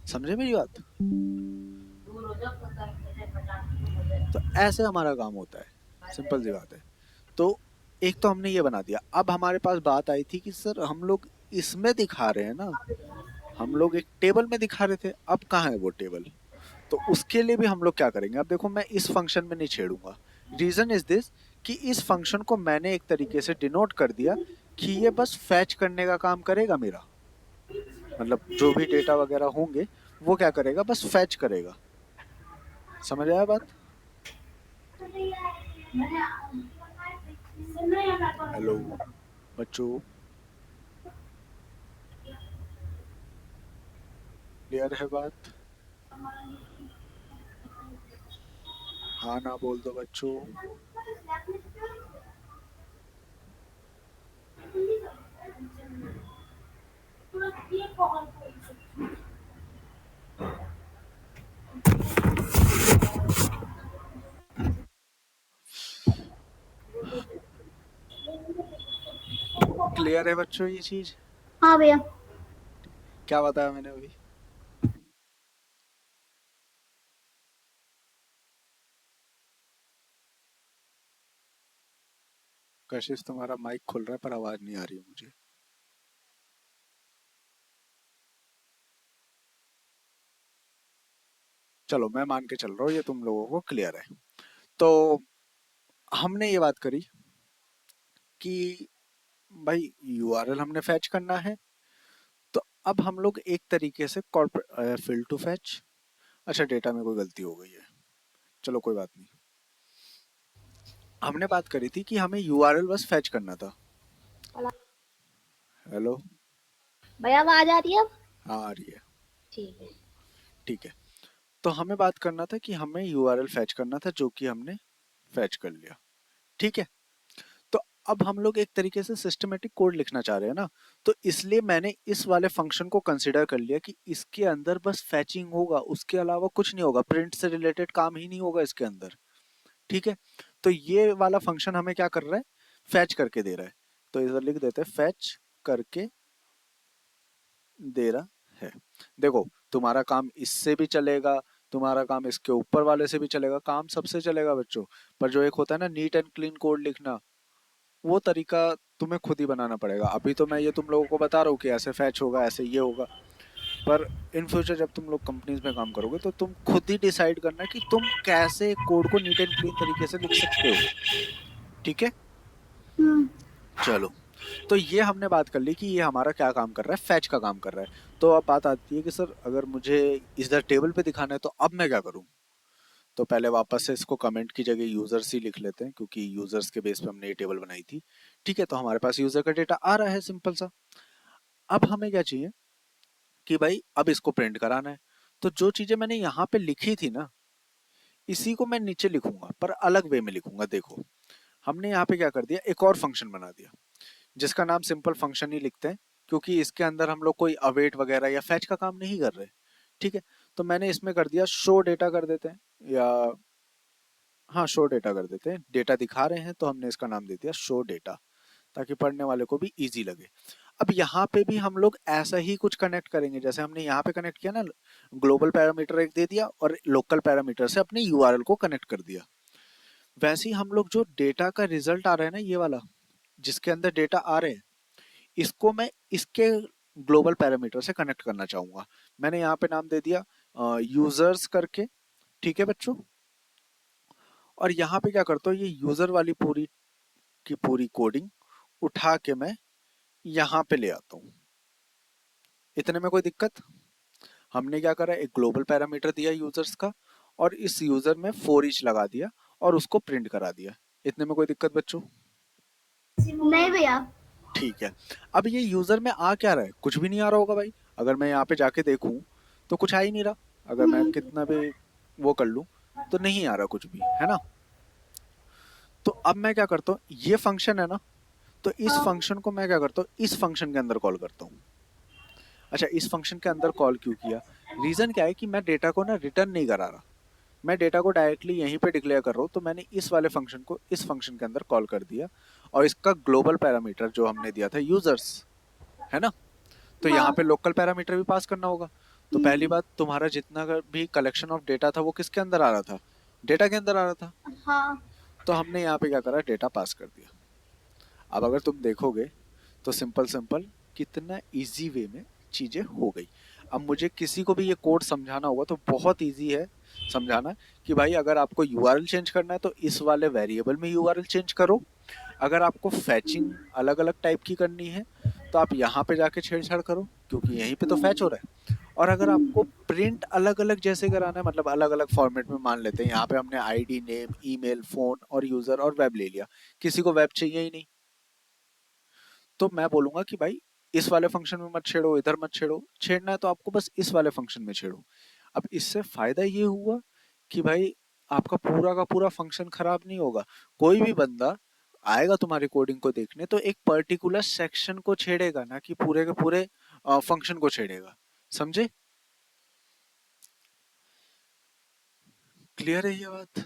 समझे मेरी बात। तो ऐसे हमारा काम होता है, सिंपल सी बात है। तो एक तो हमने ये बना दिया। अब हमारे पास बात आई थी कि सर हम लोग इसमें दिखा रहे हैं ना, हम लोग एक टेबल में दिखा रहे थे, अब कहाँ है वो टेबल। तो उसके लिए भी हम लोग क्या करेंगे, अब देखो मैं इस फंक्शन में नहीं छेड़ूंगा। रीजन इज दिस कि इस फंक्शन को मैंने एक तरीके से डिनोट कर दिया कि ये बस फैच करने का काम करेगा मेरा, मतलब जो भी डेटा वगैरह होंगे वो क्या करेगा, बस फैच करेगा। समझ आया बात। हेलो बच्चों, क्लियर है बात, हाँ ना बोल दो बच्चों। क्लियर है बच्चों ये चीज, हाँ भैया। क्या बताया मैंने अभी। कशिश तुम्हारा माइक खुल रहा है पर आवाज नहीं आ रही है मुझे। चलो मैं मान के चल रहा हूँ ये तुम लोगों को क्लियर है। तो हमने ये बात करी कि भाई URL हमने फैच करना है। तो अब हम लोग एक तरीके से कॉर्पोरेट फील्ड टू फैच। अच्छा डेटा में कोई गलती हो गई है, चलो कोई बात नहीं। हमने बात करी थी कि हमें URL बस फैच करना था। हेलो भैया आवाज आ रही है अब? हाँ आ रही है, ठीक है। ठीक है। तो हमें बात करना था कि हमें URL फैच करना था, जो कि हमने फैच कर लिया, ठीक है। तो अब हम लोग एक तरीके से सिस्टमेटिक कोड लिखना चाह रहे हैं ना, तो इसलिए मैंने इस वाले फंक्शन को कंसिडर कर लिया कि इसके अंदर बस फैचिंग होगा, उसके अलावा कुछ नहीं होगा, प्रिंट से रिलेटेड काम ही नहीं होगा इसके अंदर। ठीक है, तो ये वाला फंक्शन हमें क्या कर रहा है, फैच करके दे रहा है। तो इधर लिख देते हैं फैच करके दे रहा है। देखो, तुम्हारा काम इससे भी चलेगा, तुम्हारा काम इसके ऊपर वाले से भी चलेगा, काम सबसे चलेगा बच्चों। पर जो एक होता है ना नीट एंड क्लीन कोड लिखना, वो तरीका तुम्हें खुद ही बनाना पड़ेगा। अभी तो मैं ये तुम लोगों को बता रहा हूँ कि ऐसे फैच होगा, ऐसे ये होगा, पर इन फ्यूचर जब तुम लोग कंपनीज में काम करोगे तो तुम खुद ही डिसाइड करना कि तुम कैसे कोड को नीट एंड क्लीन तरीके से लिख सकते हो। ठीक है, हम्म। चलो। तो ये हमने बात कर ली कि ये हमारा क्या काम कर रहा है, फैच का काम कर रहा है। तो अब बात आती है कि सर अगर मुझे इधर टेबल पे दिखाना है तो अब मैं क्या करूं। तो पहले वापस से इसको कमेंट की जगह यूजर्स ही लिख लेते हैं, क्योंकि यूजर्स के बेस पे हमने ये टेबल बनाई थी। ठीक है, तो हमारे पास यूजर का डेटा आ रहा है, सिंपल सा। अब हमें क्या चाहिए कि भाई अब इसको प्रिंट कराना है। तो जो चीजें मैंने यहाँ पे लिखी थी ना, इसी को मैं नीचे लिखूंगा, पर अलग वे में लिखूंगा। देखो, हमने यहाँ पे क्या कर दिया, एक और फंक्शन बना दिया जिसका नाम सिंपल फंक्शन ही लिखते हैं, क्योंकि इसके अंदर हम लोग कोई अवेट वगैरह या फैच का काम नहीं कर रहे। ठीक है, तो मैंने इसमें कर दिया शो डेटा कर देते हैं, या हाँ शो डेटा कर देते हैं। डेटा दिखा रहे हैं तो हमने इसका नाम दे दिया शो डेटा, ताकि पढ़ने वाले को भी इजी लगे। अब यहाँ पे भी हम लोग ऐसा ही कुछ कनेक्ट करेंगे जैसे हमने यहाँ पे कनेक्ट किया ना, ग्लोबल पैरामीटर एक दे दिया और लोकल पैरामीटर से अपने यूआरएल को कनेक्ट कर दिया। वैसे ही हम लोग जो डेटा का रिजल्ट आ रहा है ना, ये वाला जिसके अंदर डेटा आ रहे हैं, इसको मैं इसके ग्लोबल पैरामीटर से कनेक्ट करना चाहूंगा। मैंने यहाँ पे नाम दे दिया यूजर्स करके। ठीक है बच्चों, और यहाँ पे क्या करता हूँ, ये यूजर वाली पूरी की पूरी कोडिंग उठा के मैं यहाँ पे ले आता हूँ। इतने में कोई दिक्कत? हमने क्या करा, एक ग्लोबल पैरामीटर दिया यूजर्स का, और इस यूजर में फोर ईच लगा दिया और उसको प्रिंट करा दिया। इतने में कोई दिक्कत बच्चों? नहीं भैया। ठीक है। अब ये यूजर में आ क्या रहा है, कुछ भी नहीं आ रहा होगा भाई। अगर मैं यहाँ पे जाके देखूं तो कुछ आ ही नहीं रहा। अगर मैं कितना भी वो कर लूं तो नहीं आ रहा कुछ भी, है ना। तो अब मैं क्या करता हूँ, ये फंक्शन है ना, तो इस हाँ। फंक्शन को मैं क्या करता हूँ, इस फंक्शन के अंदर कॉल करता हूँ। अच्छा, इस फंक्शन के अंदर कॉल क्यों किया? रीजन क्या है कि मैं डेटा को ना रिटर्न नहीं करा रहा, मैं डेटा को डायरेक्टली यहीं पे डिक्लेयर कर रहा हूँ। तो मैंने इस वाले फंक्शन को इस फंक्शन के अंदर कॉल कर दिया, और इसका ग्लोबल पैरामीटर जो हमने दिया था यूजर्स, है ना, तो यहाँ हाँ। पे लोकल पैरामीटर भी पास करना होगा। तो पहली बात, तुम्हारा जितना भी कलेक्शन ऑफ डेटा था वो किसके अंदर आ रहा था, डेटा के अंदर आ रहा था। हाँ। तो हमने यहाँ पे क्या करा, डेटा पास कर दिया। अब अगर तुम देखोगे तो सिंपल सिंपल कितना इजी वे में चीजें हो गई। अब मुझे किसी को भी ये कोड समझाना होगा तो बहुत इजी है समझाना, कि भाई अगर आपको यूआरएल चेंज करना है तो इस वाले वेरिएबल में यूआरएल चेंज करो। अगर आपको फैचिंग अलग अलग टाइप की करनी है तो आप यहाँ पे जाके छेड़छाड़ करो, क्योंकि यहीं पे तो फैच हो रहा है। और अगर आपको प्रिंट अलग अलग जैसे कराना है, मतलब अलग अलग फॉर्मेट में, मान लेते हैं यहाँ पे हमने आईडी, नेम, ईमेल, फोन और यूजर और वेब ले लिया, किसी को वेब चाहिए ही नहीं, तो मैं बोलूंगा कि भाई इस वाले फंक्शन में मत छेड़ो, इधर मत छेड़ो, छेड़ना है तो आपको बस इस वाले फंक्शन में छेड़ो। अब इससे फायदा ये हुआ कि भाई आपका पूरा का पूरा फंक्शन खराब नहीं होगा। कोई भी बंदा आएगा तुम्हारी कोडिंग को देखने तो एक पर्टिकुलर सेक्शन को छेड़ेगा, ना कि पूरे के पूरे फंक्शन को छेड़ेगा। समझे? क्लियर है ये बात?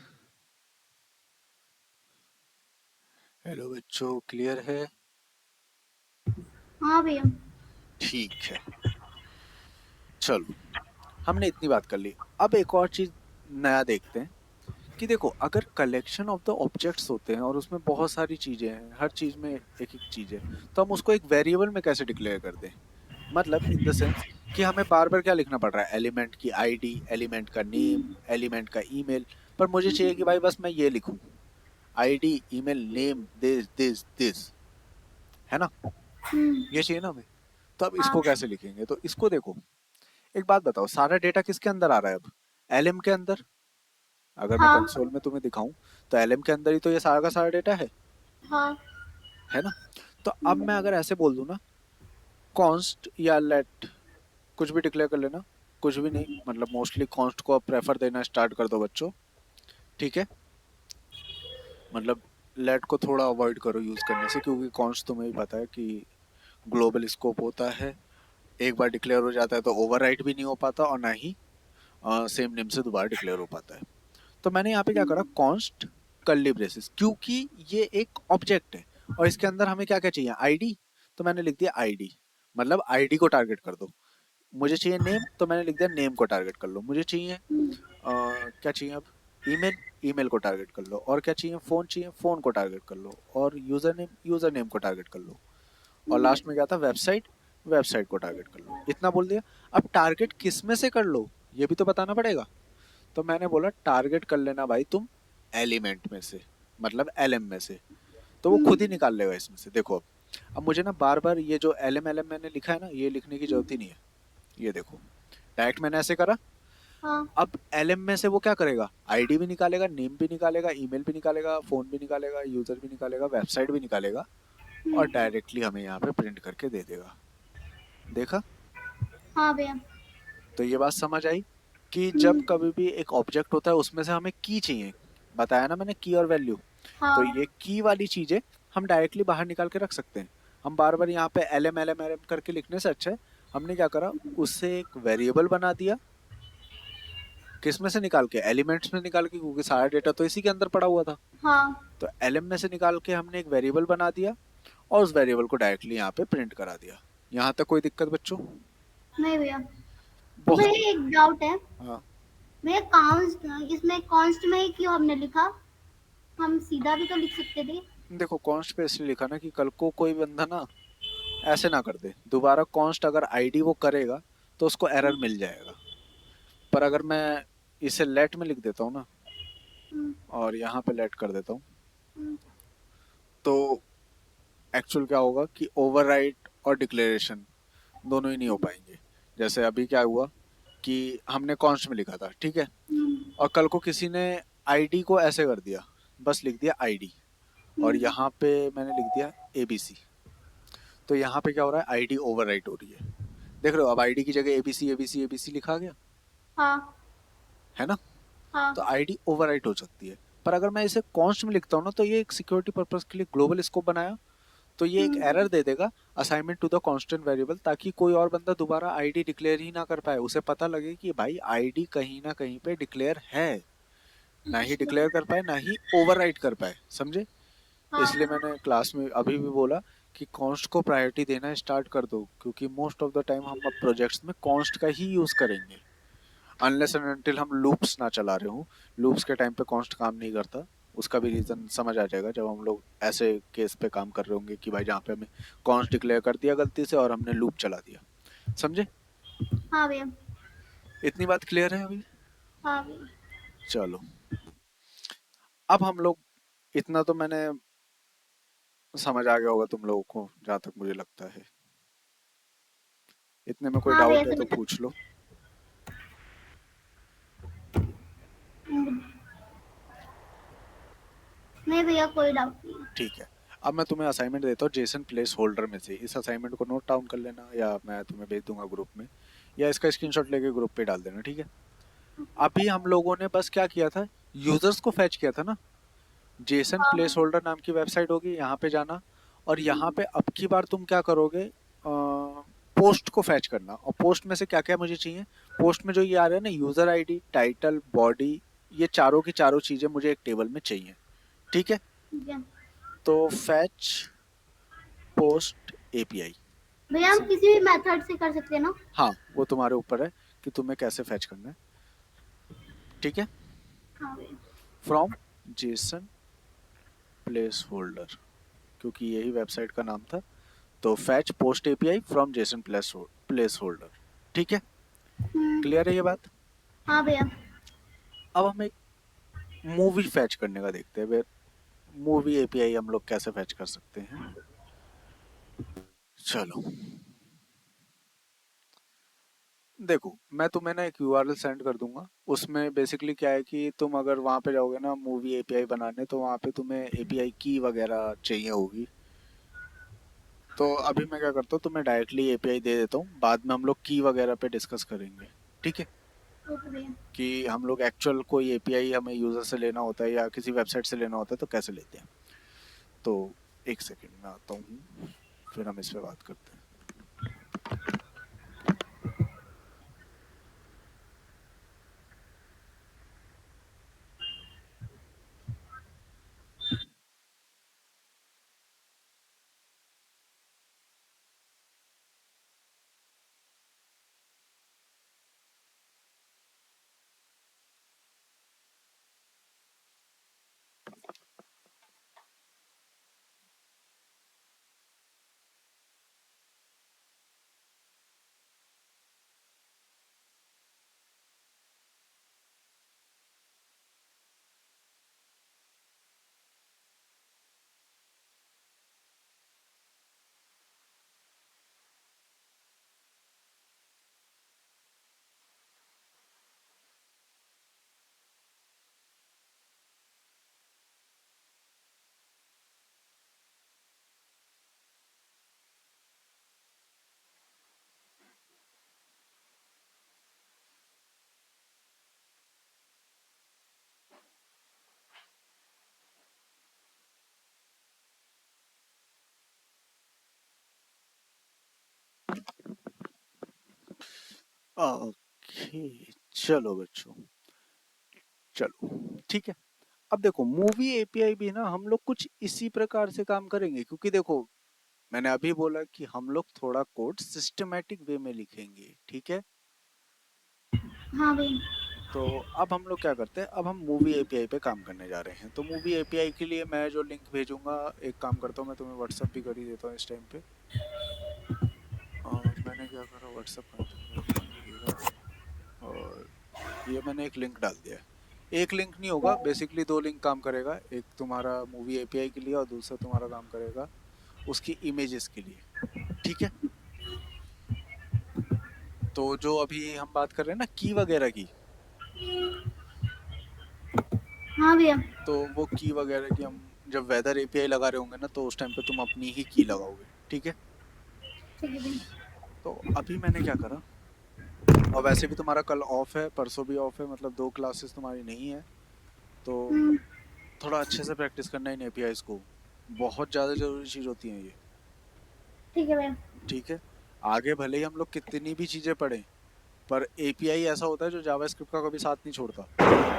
हेलो बच्चों, क्लियर है? हाँ भैया। ठीक है, चलो, हमने इतनी बात कर ली। अब एक और चीज नया देखते हैं कि देखो, अगर कलेक्शन ऑफ द ऑब्जेक्ट्स होते हैं और उसमें बहुत सारी चीजें हैं, हर चीज में एक एक चीज है, तो हम उसको एक वेरिएबल में कैसे डिक्लेयर कर दें। मतलब इन द सेंस कि हमें बार बार क्या लिखना पड़ रहा है, एलिमेंट की आईडी, एलिमेंट का नेम, एलिमेंट का ईमेल। पर मुझे चाहिए कि भाई बस मैं ये लिखूं, ID, email, name, this this this, है ना, ये चाहिए ना हमें। तो अब हाँ। इसको कैसे लिखेंगे, तो इसको देखो, एक बात बताओ, सारा डेटा किसके अंदर आ रहा है अब, एलएम के अंदर। अगर मैं हाँ। कंसोल में तुम्हें दिखाऊं तो एलएम के अंदर ही तो ये सारा का सारा डेटा हाँ। है ना। तो अब मैं अगर ऐसे बोल दूं ना, कॉन्स्ट या लेट, कुछ भी डिक्लेयर कर लेना, कुछ भी नहीं, मतलब मोस्टली कॉन्स्ट को प्रेफर देना स्टार्ट कर दो बच्चों। ठीक है, मतलब लेट को थोड़ा अवॉइड करो यूज करने से, क्योंकि कॉन्स्ट तुम्हें भी पता है कि ग्लोबल स्कोप होता है। एक बार डिक्लेयर हो जाता है तो ओवरराइट भी नहीं हो पाता, और ना ही सेम नेम से दोबारा डिक्लेयर हो पाता है। तो मैंने यहाँ पे क्या करा, कॉन्स्ट कर्ली ब्रेसेस, क्योंकि ये एक ऑब्जेक्ट है और इसके अंदर हमें क्या क्या चाहिए, आईडी। तो मैंने लिख दिया आईडी, मतलब आईडी को टारगेट कर दो। मुझे चाहिए नेम, तो मैंने लिख दिया नेम को टारगेट कर लो। मुझे चाहिए क्या चाहिए अब, ईमेल, ईमेल को टारगेट कर लो। और क्या चाहिए, फोन चाहिए, फोन को टारगेट कर लो। और यूजर नेम को टारगेट कर लो। और लास्ट में क्या था, वेबसाइट, वेबसाइट को टारगेट कर लो। इतना बोल दिया। अब टारगेट किस में से कर लो, ये भी तो बताना पड़ेगा। तो मैंने बोला टारगेट कर लेना भाई तुम एलिमेंट में से, मतलब एलएम में से। तो वो खुद ही निकाल लेगा इसमें से। देखो अब मुझे ना बार बार ये जो एलएम एलएम मैंने लिखा है ना, ये लिखने की जरूरत ही नहीं है। ये देखो, डायरेक्ट मैंने ऐसे करा। हाँ। अब एलएम में से वो क्या करेगा, आईडी भी निकालेगा, नेम भी निकालेगा, ईमेल भी निकालेगा, फोन भी निकालेगा, यूजर भी निकालेगा, वेबसाइट भी निकालेगा, और डायरेक्टली हमें यहाँ पे प्रिंट करके दे देगा। देखा। हाँ भैया। तो ये बात समझ आई कि जब हम्म, कभी भी एक ऑब्जेक्ट होता है उसमें से हमें की चाहिए, बताया ना मैंने, की और वैल्यू। तो हाँ। ये की वाली चीजें हम डायरेक्टली बाहर निकाल के रख सकते हैं। हम बार बार यहाँ पे एल एम करके लिखने से अच्छा है, हमने क्या करा, उससे एक वेरिएबल बना दिया। किस में से निकाल के, एलिमेंट्स में निकाल के, क्योंकि सारा डेटा तो इसी के अंदर पड़ा हुआ था। हाँ। तो एलएम में से निकाल के हमने एक वेरिएबल बना दिया, और उस वेरिएबल को डायरेक्टली यहाँ पे प्रिंट करा दिया। यहाँ तक कोई दिक्कत बच्चों? नहीं भैया। तो बहुत। भैया एक डाउट है। हाँ, भैया कांस्ट, इसमें कॉन्स्ट में ही क्यों हमने लिखा? हम सीधा भी तो लिख सकते थे। देखो कॉन्स्ट पे इसलिए लिखा ना कि कल को कोई बंदा ना ऐसे ना कर दे दोबारा। कॉन्स्ट अगर आईडी वो करेगा तो उसको एरर मिल जाएगा। पर अगर मैं इसे लेट में लिख देता हूँ ना, हम्म, और यहाँ पे लेट कर देता हूँ, हम्म, तो एक्चुअल क्या होगा कि ओवरराइट और डिक्लेरेशन दोनों ही नहीं हो पाएंगे। जैसे अभी क्या हुआ कि हमने कॉन्स्ट में लिखा था, ठीक है, हम्म, और कल को किसी ने आईडी को ऐसे कर दिया, बस लिख दिया आईडी, और हम्म, यहाँ पे मैंने लिख दिया एबीसी। तो यहाँ पे क्या हो रहा है, आईडी ओवरराइट हो रही है। देख रहे हो, अब आईडी की जगह एबीसी एबीसी एबीसी लिखा गया, हाँ। है ना। तो हाँ। आईडी ओवरराइट हो सकती है। पर अगर मैं इसे कॉन्स्ट में लिखता हूँ ना, तो ये एक सिक्योरिटी पर्पस के लिए ग्लोबल स्कोप बनाया, तो ये एक हम्म, एरर दे देगा, assignment to the constant variable, ताकि कोई और बंदा दोबारा आईडी डिक्लेयर ही ना कर पाए। उसे पता लगे कि भाई आईडी कहीं ना कहीं पे डिक्लेयर है, ना ही अच्छा। डिक्लेयर कर पाए ना ही ओवरराइट कर पाए, समझे। हाँ। इसलिए मैंने क्लास में अभी भी बोला कि कॉन्स्ट को प्रायोरिटी देना स्टार्ट कर दो, क्योंकि मोस्ट ऑफ द टाइम हम अब प्रोजेक्ट्स में कॉन्स्ट का ही यूज करेंगे, अनलेस एंड अनटिल हम लूप्स ना चला रहे हो। लूप्स के टाइम पे कॉन्स्ट काम नहीं करता। उसका भी रीजन समझ आ जाएगा जब हम लोग ऐसे केस पे काम कर रहे होंगे कि भाई जहाँ पे हमें कॉन्स्ट डिक्लेयर कर दिया गलती से और हमने लूप चला दिया, समझे। हाँ भैया। इतनी बात क्लियर है अभी? हाँ भैया। चलो, अब हम लोग, इतना तो मैंने समझ आ गया होगा तुम लोगों को जहाँ तक मुझे लगता है। इतने में कोई हाँ भैया डाउट है तो समझ। पूछ लो। हम्म, नहीं भैया कोई डाउट नहीं है। ठीक है। अब मैं तुम्हें असाइनमेंट देता हूँ जेसन प्लेस होल्डर में से। इस असाइनमेंट को नोट डाउन कर लेना, या मैं तुम्हें भेज दूंगा ग्रुप में, या इसका स्क्रीनशॉट लेके ग्रुप पे डाल देना, ठीक है। अभी हम लोगों ने बस क्या किया था, यूजर्स को फैच किया था ना। जेसन प्लेस हाँ। होल्डर नाम की वेबसाइट होगी, यहाँ पे जाना, और यहाँ पे अब की बार तुम क्या करोगे, पोस्ट को फैच करना। और पोस्ट में से क्या क्या मुझे चाहिए, पोस्ट में जो ये आ रहा है ना, यूजर आईडी, टाइटल, बॉडी, ये चारों की चारों चीजें मुझे एक टेबल में चाहिए, ठीक है। ठीक है। तो फैच पोस्ट एपीआई। भैया हम किसी भी मेथड से कर सकते हैं ना? हाँ, वो तुम्हारे ऊपर है कि तुम्हें कैसे फैच करना है, ठीक है। हाँ भैया। फ्रॉम जेसन प्लेस होल्डर, क्योंकि यही वेबसाइट का नाम था। तो fetch post API from Jason place holder, ठीक है। हम्म, क्लियर है ये बात? हाँ भैया। अब हम एक मूवी फैच करने का देखते हैं। मूवी एपीआई हम लोग कैसे फैच कर सकते हैं, चलो। देखो मैं तुम्हें ना एक यूआरएल सेंड कर दूंगा। उसमें बेसिकली क्या है कि तुम अगर वहां पे जाओगे ना मूवी एपीआई बनाने, तो वहां पे तुम्हें एपीआई की वगैरह चाहिए होगी। तो अभी मैं क्या करता हूँ, तुम्हें डायरेक्टली एपीआई दे देता हूँ, बाद में हम लोग की वगैरह पे डिस्कस करेंगे, ठीक है। ओके भैया। कि हम लोग एक्चुअल कोई एपीआई हमें यूजर से लेना होता है या किसी वेबसाइट से लेना होता है तो कैसे लेते हैं। तो एक सेकंड में आता हूँ, फिर हम इस पे बात करते हैं। ओके, चलो बच्चों, चलो ठीक है। अब देखो मूवी एपीआई भी ना हम लोग कुछ इसी प्रकार से काम करेंगे, क्योंकि देखो मैंने अभी बोला कि हम लोग थोड़ा कोड सिस्टमैटिक वे में लिखेंगे, ठीक है। हाँ भाई। तो अब हम लोग क्या करते हैं, अब हम मूवी एपीआई पे काम करने जा रहे हैं। तो मूवी एपीआई के लिए मैं जो लिंक भेजूंगा, एक काम करता हूँ मैं तुम्हें व्हाट्सअप भी कर ही देता हूँ इस टाइम पे। मैंने क्या करा, व्हाट्सअप कहाँ था मेरा, ये रहा। और ये मैंने एक लिंक डाल दिया है। एक लिंक नहीं होगा, बेसिकली दो लिंक काम करेगा, एक तुम्हारा मूवी एपीआई के लिए और दूसरा तुम्हारा काम करेगा उसकी इमेजेस के लिए, ठीक है। तो जो अभी हम बात कर रहे हैं ना की वगैरह की, हाँ भैया। तो वो की वगैरह की हम जब वेदर एपीआई लगा रहे होंगे ना, तो उस टाइम पे तुम अपनी ही की लगाओगे, ठीक है। ठीक है भाई। तो अभी मैंने क्या करा, और वैसे भी तुम्हारा कल ऑफ है, परसों भी ऑफ है, मतलब दो क्लासेस तुम्हारी नहीं है। तो हम्म। थोड़ा अच्छे से प्रैक्टिस करना इन एपीआईज को, बहुत ज़्यादा ज़रूरी चीज़ होती है ये, ठीक है भैया। ठीक है। आगे भले ही हम लोग कितनी भी चीज़ें पढ़ें, पर एपीआई ऐसा होता है जो जावास्क्रिप्ट का कभी साथ नहीं छोड़ता।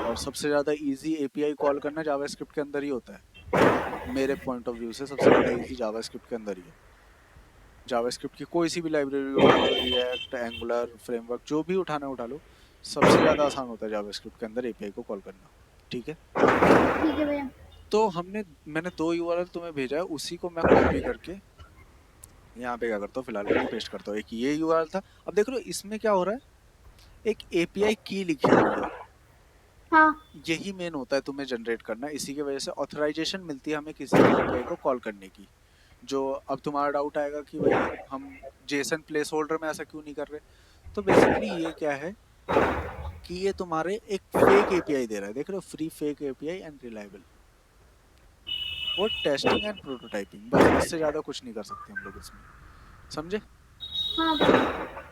और सबसे ज़्यादा इजी एपीआई कॉल करना जावास्क्रिप्ट के अंदर ही होता है। मेरे पॉइंट ऑफ व्यू से सबसे ज़्यादा इजी जावास्क्रिप्ट के अंदर ही है। जावास्क्रिप्ट की कोई सी भी लाइब्रेरी उठा लो, रिएक्ट, एंगुलर, फ्रेमवर्क, जो भी उठाना है उठा लो, सबसे ज़्यादा आसान होता है जावास्क्रिप्ट के अंदर एपीआई को कॉल करना, ठीक है। ठीक है भैया। तो मैंने दो यूआरएल तुम्हें भेजा है, उसी को मैं कॉपी करके यहाँ पे क्या करता हूँ, फिलहाल के लिए पेस्ट करता हूँ। एक ये यूआरएल था। अब देख लो इसमें क्या हो रहा है, एक एपीआई की लिखी हुई है। हाँ। यही मेन होता है तुम्हें जनरेट करना, इसी की वजह से ऑथराइजेशन मिलती है हमें किसी भी एपीआई को कॉल करने की। जो अब तुम्हारा डाउट आएगा कि भाई हम जेसन प्लेस होल्डर में ऐसा क्यों नहीं कर रहे, तो बेसिकली ये क्या है कि ये तुम्हारे एक फेक एपीआई दे रहा है, देख रहे हो, free fake API and reliable, वो टेस्टिंग एंड प्रोटोटाइपिंग, बस इससे ज्यादा कुछ नहीं कर सकते हम लोग इसमें, समझे। हाँ भैया।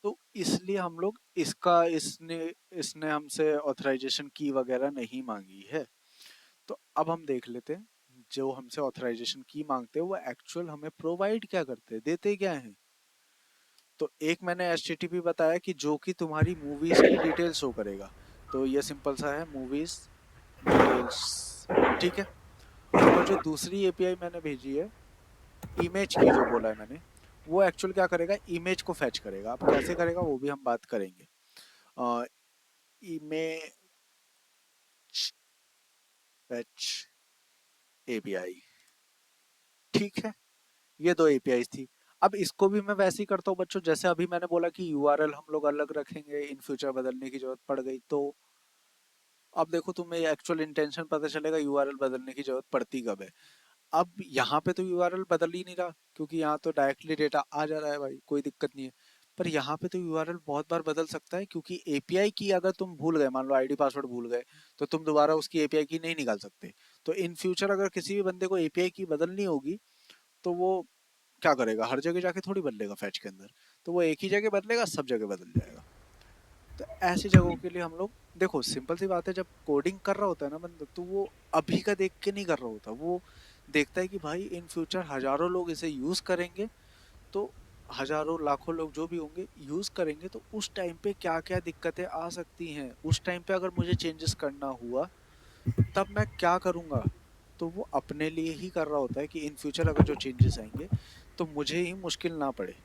तो इसलिए हम लोग इसका इसने इसने हमसे ऑथराइजेशन की वगैरह नहीं मांगी है। तो अब हम देख लेते हैं, जो हमसे ऑथराइजेशन की मांगते हैं वो एक्चुअल हमें प्रोवाइड क्या करते हैं, देते क्या हैं। तो एक मैंने एचटीटीपी बताया कि जो कि तुम्हारी मूवीज की डिटेल्स शो करेगा। तो ये सिंपल सा है, मूवीज डिटेल्स, ठीक है। और जो दूसरी एपीआई मैंने भेजी है, इमेज की जो बोला है मैंने, वो एक्चुअल क्या करेगा, इमेज को फैच करेगा। अब कैसे करेगा वो भी हम बात करेंगे। इमेज फैच एपीआई, ठीक है। ये दो एपीआई थी। अब इसको भी मैं वैसे ही करता हूँ बच्चों, जैसे अभी मैंने बोला कि यूआरएल हम लोग अलग रखेंगे, इन फ्यूचर बदलने की जरूरत पड़ गई तो अब देखो तुम्हें एक्चुअल इंटेंशन पता चलेगा यूआरएल बदलने की जरूरत पड़ती कब है। अब यहाँ पे तो यूआरएल बदल ही नहीं रहा, क्योंकि यहाँ तो डायरेक्टली डेटा आ जा रहा है भाई, कोई दिक्कत नहीं है। पर यहाँ पे तो यूआरएल बहुत बार बदल सकता है, क्योंकि एपीआई की अगर तुम भूल गए, मान लो आईडी पासवर्ड भूल गए, तो तुम दोबारा उसकी एपीआई की नहीं निकाल सकते। तो इन फ्यूचर अगर किसी भी बंदे को एपीआई की बदलनी होगी, तो वो क्या करेगा, हर जगह जाके थोड़ी बदलेगा फैच के अंदर। तो वो एक ही जगह बदलेगा, सब जगह बदल जाएगा। तो ऐसी जगहों के लिए हम लोग, देखो सिंपल सी बात है, जब कोडिंग कर रहा होता है ना बंदा, तो वो अभी का देख के नहीं कर रहा होता, वो देखता है कि भाई इन फ्यूचर हजारों लोग इसे यूज करेंगे, तो हजारों लाखों लोग जो भी होंगे यूज करेंगे, तो उस टाइम पे क्या क्या दिक्कतें आ सकती हैं, उस टाइम पे अगर मुझे चेंजेस करना हुआ तब मैं क्या करूंगा। तो वो अपने लिए ही कर रहा होता है कि इन फ्यूचर अगर जो चेंजेस आएंगे तो मुझे ही मुश्किल ना पड़े।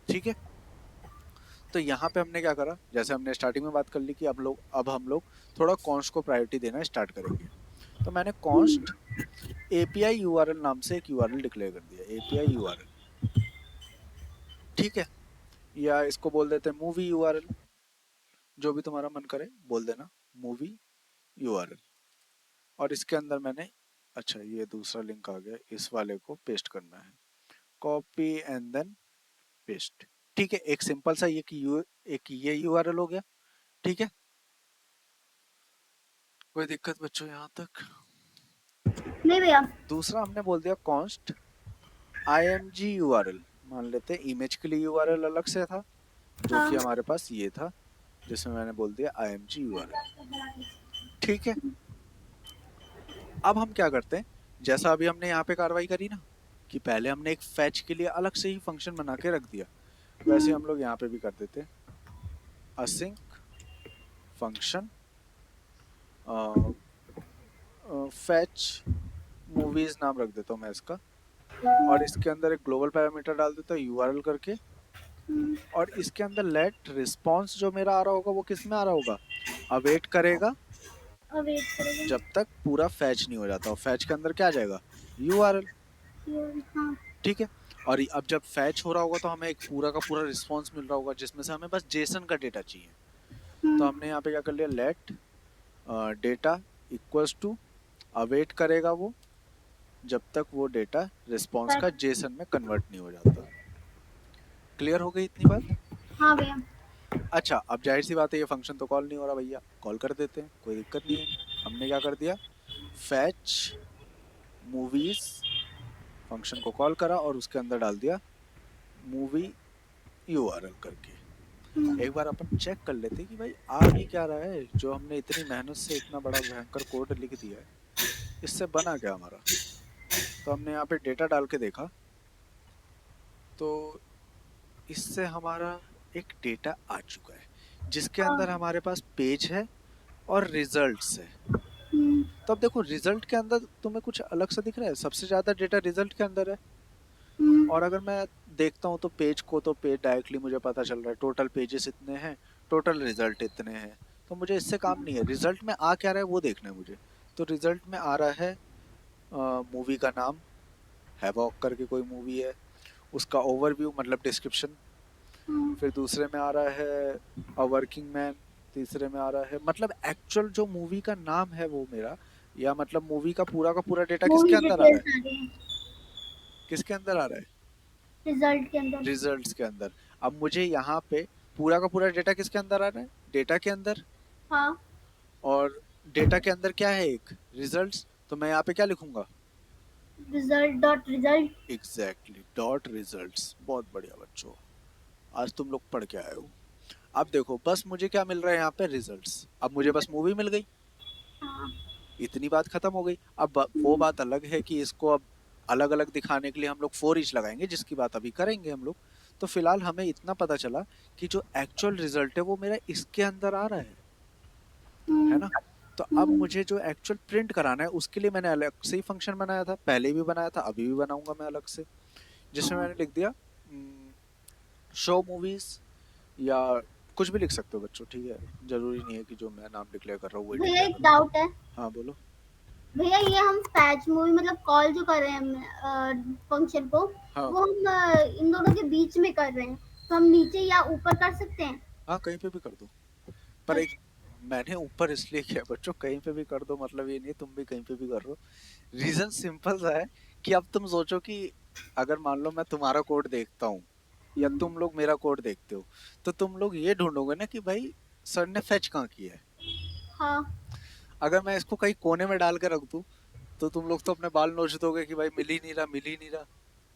ठीक है। तो यहाँ पे हमने क्या करा, जैसे हमने स्टार्टिंग में बात कर ली कि अब हम लोग थोड़ा कॉन्स्ट को प्रायोरिटी देना स्टार्ट करेंगे। तो मैंने कॉन्स्ट एपीआई यूआरएल नाम से एक यूआरएल डिक्लेयर कर दिया, एपीआई यूआरएल। ठीक है। या इसको बोल देते हैं मूवी यूआरएल, जो भी तुम्हारा मन करे बोल देना, मूवी यूआरएल। और इसके अंदर मैंने, अच्छा ये दूसरा लिंक आ गया, इस वाले को पेस्ट करना है, कॉपी एंड देन पेस्ट। ठीक है, एक सिंपल सा एक ये यूआरएल हो गया। ठीक है, कोई दिक्कत बच्चों यहाँ तक? नहीं भैया। दूसरा हमने बोल दिया कॉन्स्ट img यूआरएल। मान लेते हैं इमेज के लिए यूआरएल अलग से था, जो कि हाँ। हमारे पास ये था, जिसमें मैंने बोल दिया img यूआरएल। ठीक है। अब हम क्या करते हैं, जैसा अभी हमने यहाँ पे कार्रवाई करी ना, कि पहले हमने एक फैच के लिए अलग से ही फंक्शन बना के रख दिया, वैसे हम्म। हम लोग यहाँ पे भी कर देते हैं async फंक्शन फैच मूवीज नाम रख देता हूँ मैं इसका। और इसके अंदर एक ग्लोबल पैरामीटर डाल देता हूँ यूआरएल करके। हम्म। और इसके अंदर लेट रिस्पॉन्स जो मेरा आ रहा होगा वो किस में आ रहा होगा, अवेट करेगा अब वेट जब करेगा। तक पूरा फैच नहीं हो जाता। और फैच के अंदर क्या आ जाएगा, यूआरएल। हाँ। ठीक है। और अब जब फैच हो रहा होगा तो हमें एक पूरा का पूरा रिस्पॉन्स मिल रहा होगा, जिसमें से हमें बस जेसन का डेटा चाहिए। तो हम्म। हमने यहाँ पे क्या कर लिया, let data equals to await करेगा वो जब तक वो डेटा रिस्पॉन्स पर। का जेसन में कन्वर्ट नहीं हो जाता। क्लियर हो गई इतनी बात? हाँ भैया। अच्छा, अब जाहिर सी बात है ये फंक्शन तो कॉल नहीं हो रहा भैया, कॉल कर देते हैं, कोई दिक्कत नहीं है। हमने क्या कर दिया, फैच मूवीज फंक्शन को कॉल करा और उसके अंदर डाल दिया मूवी यूआरएल करके। हम्म। एक बार अपन चेक कर लेते हैं कि भाई आ भी क्या रहा है, जो हमने इतनी मेहनत से इतना बड़ा भयंकर कोड लिख दिया है, इससे बना क्या हमारा। तो हमने यहाँ पे डेटा डाल के देखा, तो इससे हमारा एक डेटा आ चुका है, जिसके अंदर हाँ। हमारे पास पेज है और रिजल्ट्स है। हम्म। तो अब देखो रिजल्ट के अंदर तुम्हें कुछ अलग सा दिख रहा है, सबसे ज्यादा डेटा रिजल्ट के अंदर है। हम्म। और अगर मैं देखता हूँ तो पेज को, तो पेज डायरेक्टली मुझे पता चल रहा है, टोटल पेजेस इतने हैं, टोटल रिजल्ट इतने हैं। तो मुझे इससे काम नहीं है, रिजल्ट में आ क्या रहा है वो देखना है मुझे। तो रिजल्ट में आ रहा है मूवी का नाम, हैवॉक करके कोई मूवी है, उसका ओवरव्यू मतलब डिस्क्रिप्शन। हम्म। फिर दूसरे में आ रहा है अ वर्किंग मैन। तीसरे में आ रहा है, मतलब एक्चुअल जो मूवी का नाम है वो मेरा, या मतलब मूवी का पूरा डेटा किसके मूवी अंदर आ रहा डिटेल्स है, आ रही है किसके अंदर आ रहा है, रिजल्ट के अंदर। रिजल्ट्स के अंदर। अब मुझे यहाँ पे पूरा का पूरा डेटा किसके अंदर आ रहा है, डेटा के अंदर। हाँ। और डेटा के अंदर क्या है, एक रिजल्ट्स, तो मैं यहाँ पे क्या लिखूंगा, result dot result. Exactly dot results. बहुत बढ़िया बच्चों, आज तुम लोग पढ़ के आए हो। अब देखो बस मुझे क्या मिल रहा है यहाँ पे, रिजल्ट्स। अब मुझे बस मूवी मिल गई, हाँ। इतनी बात खत्म हो गई। अब वो हम्म। बात अलग है कि इसको अब अलग अलग दिखाने के लिए हम लोग फोर ईच लगाएंगे, जिसकी बात अभी करेंगे हम लोग। तो फिलहाल हमें इतना पता चला कि जो एक्चुअल रिजल्ट है वो मेरा इसके अंदर आ रहा है हम्म। ना। तो अब हम्म। मुझे जो एक्चुअल प्रिंट कराना है उसके लिए मैंने अलग से ही फंक्शन बनाया था, पहले भी बनाया था, अभी भी बनाऊंगा मैं अलग से, जिसमें हाँ। मैंने लिख दिया शो मूवीज, या कुछ भी लिख सकते हो बच्चों, ठीक है, जरूरी नहीं है कि जो मैं नाम डिक्लेयर कर रहा हूँ वही भैया डिक्लेयर एक करो। डाउट है। हाँ बोलो। भैया ये हम फैच मूवी मतलब कॉल जो कर रहे हैं फंक्शन को, हाँ वो हम इन दोनों के बीच में कर रहे हैं, तो हम नीचे या ऊपर कर सकते हैं? हाँ, कहीं पे भी कर दो, पर एक, अच्छा। मैंने ऊपर इसलिए किया बच्चों, कहीं पे भी कर दो मतलब ये नहीं है तुम भी कहीं पे भी कर रहे हो। रीजन सिंपल सा है कि अब तुम सोचो कि अगर मान लो मैं तुम्हारा कोड देखता हूँ या हम्म। तुम लोग मेरा कोड देखते हो, तो तुम लोग ये ढूंढोगे ना कि भाई सर ने फेच कहाँ किया है। हाँ। अगर मैं इसको कहीं कोने में डाल के रख दूं, तो तुम लोग तो अपने बाल नोच दोगे कि भाई मिल ही नहीं रहा, मिल ही नहीं रहा।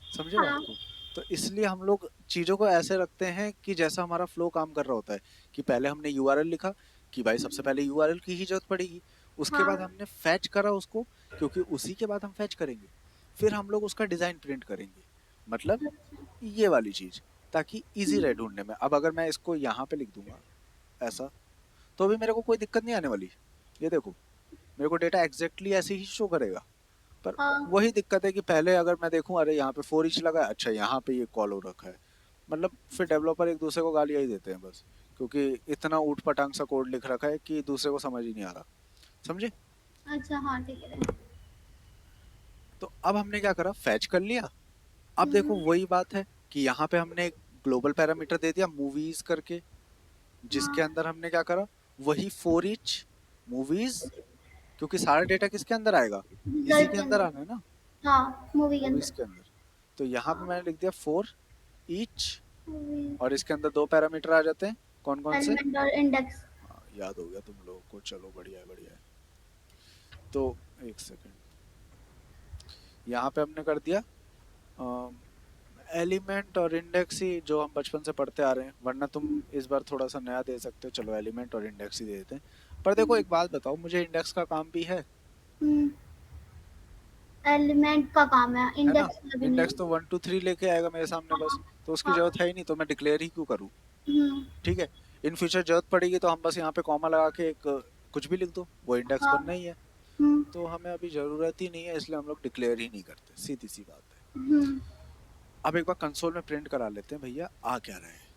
समझे बात हाँ। को? तो इसलिए हम लोग चीज़ों को ऐसे रखते हैं कि जैसा हमारा फ्लो काम कर रहा होता है, कि पहले हमने यूआरएल लिखा, कि भाई सबसे पहले यूआरएल की ही जरूरत पड़ेगी। उसके बाद हाँ। हमने फैच करा उसको, क्योंकि उसी के बाद हम फैच करेंगे। फिर हम लोग उसका डिजाइन प्रिंट करेंगे, मतलब अच्छा। ये वाली चीज, ताकि इजी रहे ढूंढने में। अब अगर मैं इसको यहाँ पे लिख दूंगा ऐसा, तो भी मेरे को कोई दिक्कत नहीं आने वाली। ये देखो, मेरे को डेटा एग्जैक्टली ऐसे ही शो करेगा। पर हाँ। वही दिक्कत है कि पहले अगर मैं देखूं, अरे यहाँ पे 4 इंच लगा है, अच्छा यहाँ पे ये कॉल हो रखा है, मतलब फिर डेवलपर एक दूसरे को गालियां ही देते हैं बस, क्योंकि इतना ऊट पटांग सा कोड लिख रखा है कि दूसरे को समझ ही नहीं आ रहा। समझे? अच्छा, हाँ ठीक है। तो अब हमने क्या करा, फैच कर लिया। अब देखो हम्म। वही बात है कि यहाँ पे हमने एक ग्लोबल पैरामीटर दे दिया मूवीज करके, जिसके हाँ। अंदर हमने क्या करा, वही 4 इंच मूवीज, क्योंकि सारा डेटा किसके अंदर आएगा, इसी रिजल्ट के के अंदर अंदर। आना है ना, हाँ, मूवी के मूवीज अंदर। के अंदर। तो यहाँ पे हाँ। मैंने लिख दिया 4 ईच, मूवी। और इसके अंदर दो पैरामीटर आ जाते हैं, कौन कौन से? एलिमेंट और इंडेक्स। हाँ, याद हो गया तुम लोगों को, चलो बढ़िया है बढ़िया है। तो एक सेकंड, यहाँ पे हमने कर दिया एलिमेंट और इंडेक्स ही, जो हम बचपन से पढ़ते आ रहे हैं, वरना तुम इस बार थोड़ा सा नया दे सकते हो, चलो एलिमेंट और इंडेक्स ही दे देते हैं। पर देखो एक बात बताओ, मुझे इंडेक्स का काम भी हम्म। एलिमेंट का काम है, है ना? इंडेक्स का भी नहीं इंडेक्स है। तो 1 2 3 लेके आएगा मेरे सामने बस, हाँ। तो उसकी हाँ। जरूरत है ही नहीं, तो मैं डिक्लेयर ही क्यों करूँ? हम्म। ठीक है, इन फ्यूचर जरूरत पड़ेगी तो हम बस यहाँ पे कॉमा लगा के एक कुछ भी लिख दो, वो इंडेक्स हाँ। बनना ही है। हम्म। तो हमें अभी जरूरत ही नहीं है, इसलिए हम लोग डिक्लेयर ही नहीं करते, सीधी सी बात है। हम्म। अब एक बार कंसोल में प्रिंट करा लेते हैं भैया आ क्या रहा है।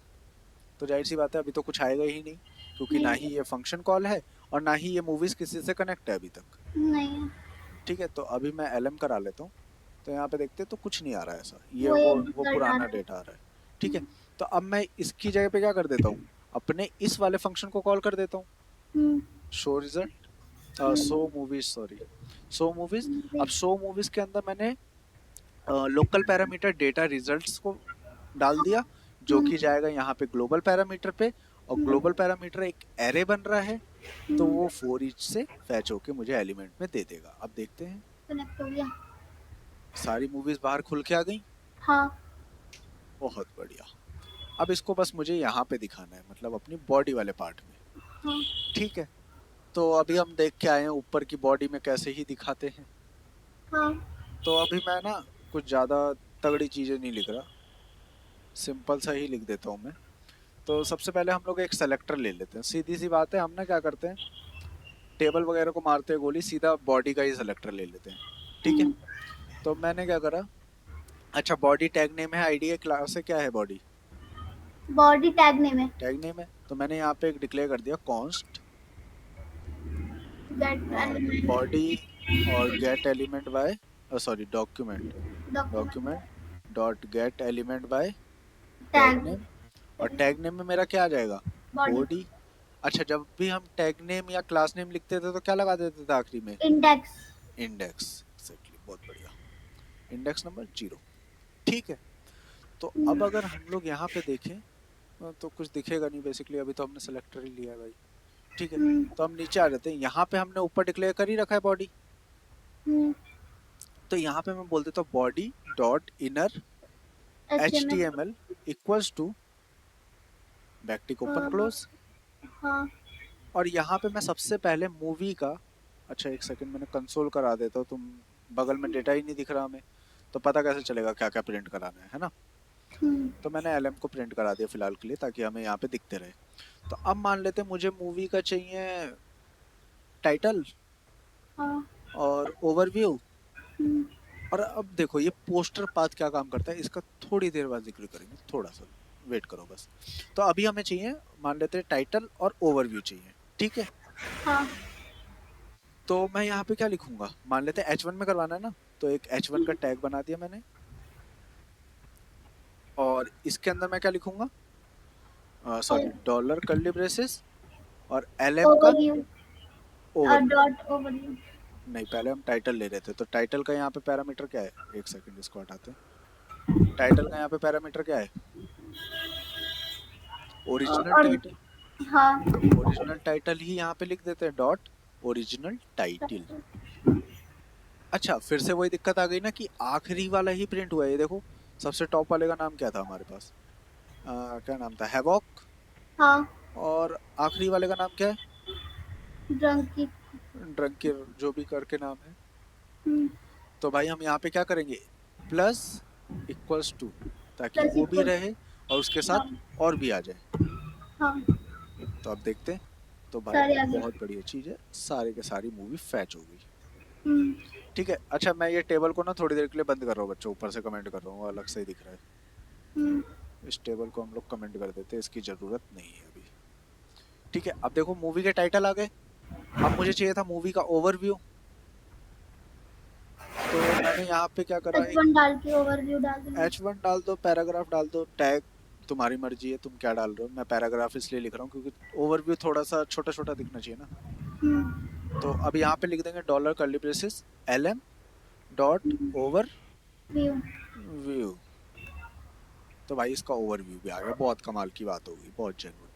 तो जाहिर सी बात है, अभी तो कुछ आएगा ही नहीं, क्योंकि ना नहीं। ही ये फंक्शन कॉल है, और ना ही ये मूवीज किसी से कनेक्ट है अभी तक। नहीं। ठीक है, तो अभी मैं एलएम करा लेता हूँ। तो यहाँ पे देखते हैं तो कुछ नहीं आ रहा है ऐसा, ये वो वो एक वो रिजल्ट आ पुराना रहा है। डेटा आ रहा है। ठीक है, तो अब मैं इसकी जगह पे क्या कर देता हूँ, अपने इस वाले फंक्शन को कॉल कर देता हूँ, hmm. Show result, show movies, sorry, show movies. अब हम्म। शो मूवीज के अंदर मैंने लोकल पैरामीटर डेटा रिजल्ट्स को डाल दिया, जो हम्म। कि जाएगा यहाँ पे ग्लोबल पैरामीटर पे, और हम्म। ग्लोबल पैरामीटर एक एरे बन रहा है, तो हम्म। वो 4 इंच से फैच होके मुझे एलिमेंट में दे देगा। अब देखते हैं, कनेक्ट हो गया। सारी मूवीज बाहर खुल के आ गई, हाँ। बहुत बढ़िया। अब इसको बस मुझे यहाँ पे दिखाना है, मतलब अपनी बॉडी वाले पार्ट में। हाँ। ठीक है, तो अभी हम देख के आए हैं ऊपर की बॉडी में कैसे ही दिखाते हैं। हाँ। तो अभी मैं ना कुछ ज्यादा तगड़ी चीजें नहीं लिख रहा, सिंपल सा ही लिख देता हूँ मैं। तो सबसे पहले हम लोग एक सेलेक्टर ले लेते हैं, सीधी सी बात है, हम ना क्या करते हैं, टेबल वगैरह को मारते हैं गोली, सीधा बॉडी का ही सेलेक्टर ले लेते हैं। ठीक है, हम्म। तो मैंने क्या करा, अच्छा बॉडी टैग नेम है, आईडी है, क्लास है, क्या है बॉडी? बॉडी टैग नेम है। टैग नेम है, तो मैंने यहाँ पे एक डिक्लेयर कर दिया कॉन्स्ट गेट एलिमेंट। बॉडी, और gate element bye, sorry document, document. Document dot get element bye tag tag. Name. और टैग नेम में मेरा क्या आ जाएगा, बॉडी। बॉडी। अच्छा, जब भी हम टैग नेम या क्लास नेम लिखते थे तो क्या लगा देते थे आखिरी में? इंडेक्स। इंडेक्स, एक्जेक्टली, बहुत बढ़िया, इंडेक्स नंबर 0। ठीक है, तो अब अगर हम लोग यहाँ पे देखें, तो कुछ दिखेगा नहीं बेसिकली, अभी तो हमने सेलेक्टर ही लिया है भाई। ठीक है, तो हम नीचे आ जाते हैं, यहाँ पे हमने ऊपर डिक्लेयर कर ही रखा है बॉडी, तो यहाँ पे मैं बोल देता हूँ body dot inner H H M T L. M L equals to backtick open close. हाँ। और यहाँ पे मैं सबसे पहले मूवी का, अच्छा एक सेकंड, मैंने कंसोल करा देता हूँ, तुम बगल में डेटा ही नहीं दिख रहा हमें, तो पता कैसे चलेगा क्या क्या प्रिंट कराना है ना? तो मैंने एलएम को प्रिंट करा दिया फिलहाल के लिए, ताकि हमें यहाँ पे दिखते रहे। तो अब मान लेते हैं मुझे मूवी का चाहिए टाइटल हाँ। और ओवरव्यू। और अब देखो ये पोस्टर पाथ क्या काम करता है, इसका थोड़ी देर बाद जिक्र करेंगे, थोड़ा सा वेट करो बस। तो अभी हमें चाहिए, मान लेते हैं टाइटल और ओवरव्यू चाहिए। ठीक है, हाँ। तो मैं यहाँ पे क्या लिखूंगा, मान लेते हैं H1 में करवाना है ना, तो एक H1 का टैग बना दिया मैंने, और इसके अंदर मैं क्या लिखूंगा, सॉरी, डॉलर कर्ली ब्रेसेस, और एलएम का ओवरव्यू। ओवरव्यू। Dot overview. नहीं, पहले हम टाइटल ले रहे थे, तो टाइटल का यहाँ पे पैरामीटर क्या है, एक सेकंड इसको हटाते हैं। टाइटल का यहाँ पे पैरामीटर क्या है, ओरिजिनल और। टाइटल। हाँ। ओरिजिनल टाइटल ही यहाँ पे लिख देते हैं, डॉट ओरिजिनल टाइटल। अच्छा, फिर से वही दिक्कत आ गई ना कि आखिरी वाला ही प्रिंट हुआ है, ये देखो, सबसे टॉप वाले का नाम क्या था हमारे पास? क्या नाम था? हैवॉक। हाँ। और आखिरी वाले का नाम क्या है? ड्रंकी। ड्रंकिर, जो भी करके नाम है। हम्म। तो भाई हम यहाँ पे क्या करेंगे? प्लस इक्वल्स टू, ताकि प्लस वो भी इक्वल। रहे और उसके हाँ। साथ और भी आ जाए। हाँ। तो अब देखते हैं। तो भाई सारे आगे। बहुत बढ़िया चीज है, सारे के सारी मूवी फैच हो गई। हम्म। ठीक है, अच्छा मैं ये टेबल को ना थोड़ी देर के लिए बंद कर रहा हूँ बच्चों, ऊपर से कमेंट कर रहा हूँ, वो अलग से ही दिख रहा है। हम्म। इस टेबल को हम लोग कमेंट कर देते हैं, इसकी जरूरत नहीं है अभी। ठीक है, अब देखो मूवी के टाइटल आ गए। अब मुझे चाहिए था मूवी का ओवरव्यू। तो मैंने यहाँ पे क्या करा, एक H1 डाल के ओवरव्यू डाल देंगे। H1 डाल दो, पैराग्राफ डाल दो, टैग तुम्हारी मर्जी है, तुम क्या डाल रहे हो। मैं पैराग्राफ इसलिए लिख रहा हूँ क्योंकि ओवरव्यू थोड़ा सा छोटा छोटा दिखना चाहिए ना। हम्म। तो अब यहाँ पे लिख देंगे dollar curly braces LM dot over view. View. तो भाई इसका ओवरव्यू भी आ गया, बहुत कमाल की बात होगी, बहुत जेन्युइन।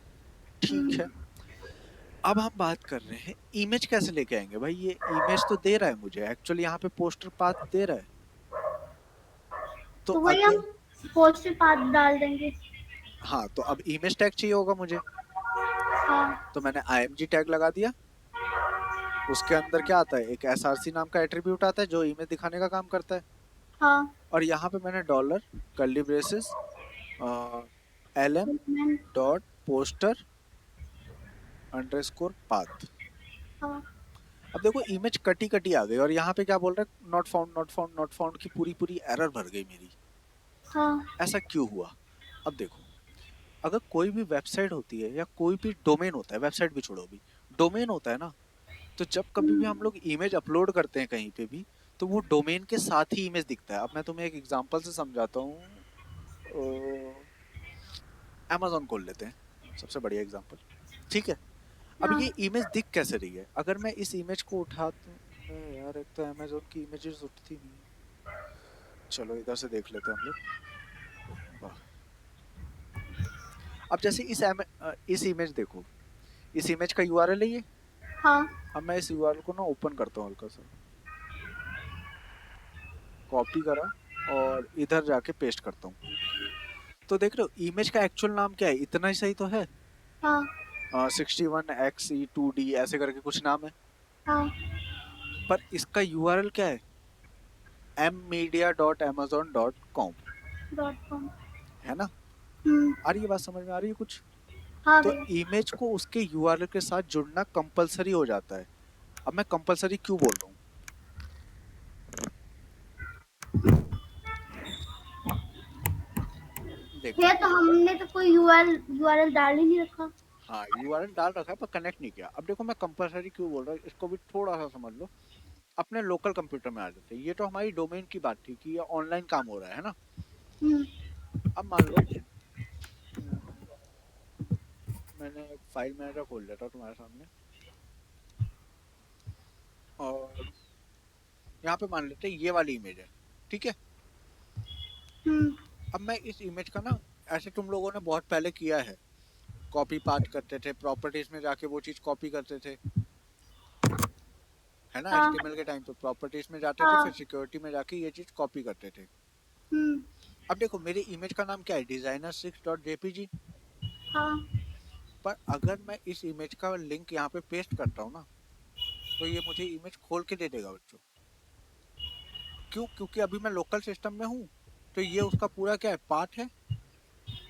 ठीक है, हम्म। अब हम बात कर रहे हैं इमेज कैसे लेके आएंगे। भाई ये इमेज तो दे रहा है मुझे, एक्चुअली यहाँ पे पोस्टर पाथ दे रहा है। तो तो वही हम अगर, पोस्टर पाथ डाल देंगे। हाँ तो अब इमेज टैग चाहिए होगा मुझे। हाँ। तो मैंने IMG टैग लगा दिया। उसके अंदर क्या आता है, एक SRC नाम का एट्रीब्यूट आता है जो इमेज दिखाने का काम करता है। हाँ। और यहाँ पे मैंने डॉलर कर्ली ब्रेसेस LM मैं- डॉट पोस्टर अंडरस्कोर पाथ। हाँ। अब देखो इमेज कटी कटी आ गई, और यहाँ पे क्या बोल रहा है, not found not found not found की पूरी पूरी एरर भर गई मेरी। हाँ। ऐसा क्यों हुआ? अब देखो, अगर कोई भी वेबसाइट होती है या कोई भी डोमेन होता है, वेबसाइट भी छोड़ो, अभी डोमेन होता है ना, तो जब कभी भी हम लोग इमेज अपलोड करते हैं कहीं पे भी, तो वो डोमेन के साथ ही इमेज दिखता है। अब मैं तुम्हें एक एग्जांपल से समझाता हूँ। amazon खोल लेते हैं, सबसे बढ़िया एग्जांपल। ठीक है, अब हाँ। ये इमेज दिख कैसे रही है? अगर मैं इस इमेज को उठाता हूँ, यार एक तो amazon की इमेजेस उठती नहीं है। चलो इधर से देख लेते हैं हम लोग। वाह। अब जैसे इस इमेज देखो, इस इमेज का यूआरएल है ये। हाँ। अब मैं इस यूआरएल को ना ओपन करता हूँ हल्का सा, कॉपी करा और इधर जाके पेस्ट करता हूँ। तो देख रहे हो इमेज का एक्चुअल नाम क्या है, इतना ही सही तो है। हाँ। 61XE2D ऐसे करके कुछ नाम है। हाँ। पर इसका यूआरएल क्या है? mmedia.amazon.com, .com। है ना? हम्म। आ रही है बात, समझ में आ रही है कुछ? हाँ तो भैया। इमेज को उसके यूआरएल के साथ जुड़ना कंपलसरी हो जाता है। अब मैं कंपलसरी क्यों बोल रहा हूँ, देखो। भैया तो हमने तो कोई यूआरएल डाल ही नहीं रखा। हाँ यूआरएल डाल रखा है पर कनेक्ट नहीं किया। अब देखो मैं कंपलसरी क्यों बोल रहा हूँ, इसको भी थोड़ा सा समझ लो। अपने लोकल कंप्यूटर में आ जाते हैं, ये तो हमारी डोमेन की बात थी कि ये ऑनलाइन काम हो रहा है ना। हम्म। अब मान लो मैंने एक फाइल मैनेजर खोल लिया था तुम्हारे सामने, और यहाँ पे मान लेते हैं ये वाली इमेज है। ठीक है, हम्म। अब मैं इस इमेज का ना, ऐसे तुम लोगों ने बहुत पहले किया है, कॉपी पास्ट करते थे, प्रॉपर्टीज में जाके वो चीज कॉपी करते थे, है ना? हाँ। HTML के टाइम पे प्रॉपर्टीज में जाते थे, फिर हाँ। सिक्योरिटी में जाके ये चीज कॉपी करते थे। हम्म। अब देखो मेरी इमेज का नाम क्या है, designer6.jpg। हाँ। पर अगर मैं इस इमेज का लिंक यहाँ पे पेस्ट करता हूँ ना, तो ये मुझे इमेज खोल के दे देगा बच्चों। क्यों? क्योंकि अभी मैं लोकल सिस्टम में हूँ, तो ये उसका पूरा क्या है, पार्ट है,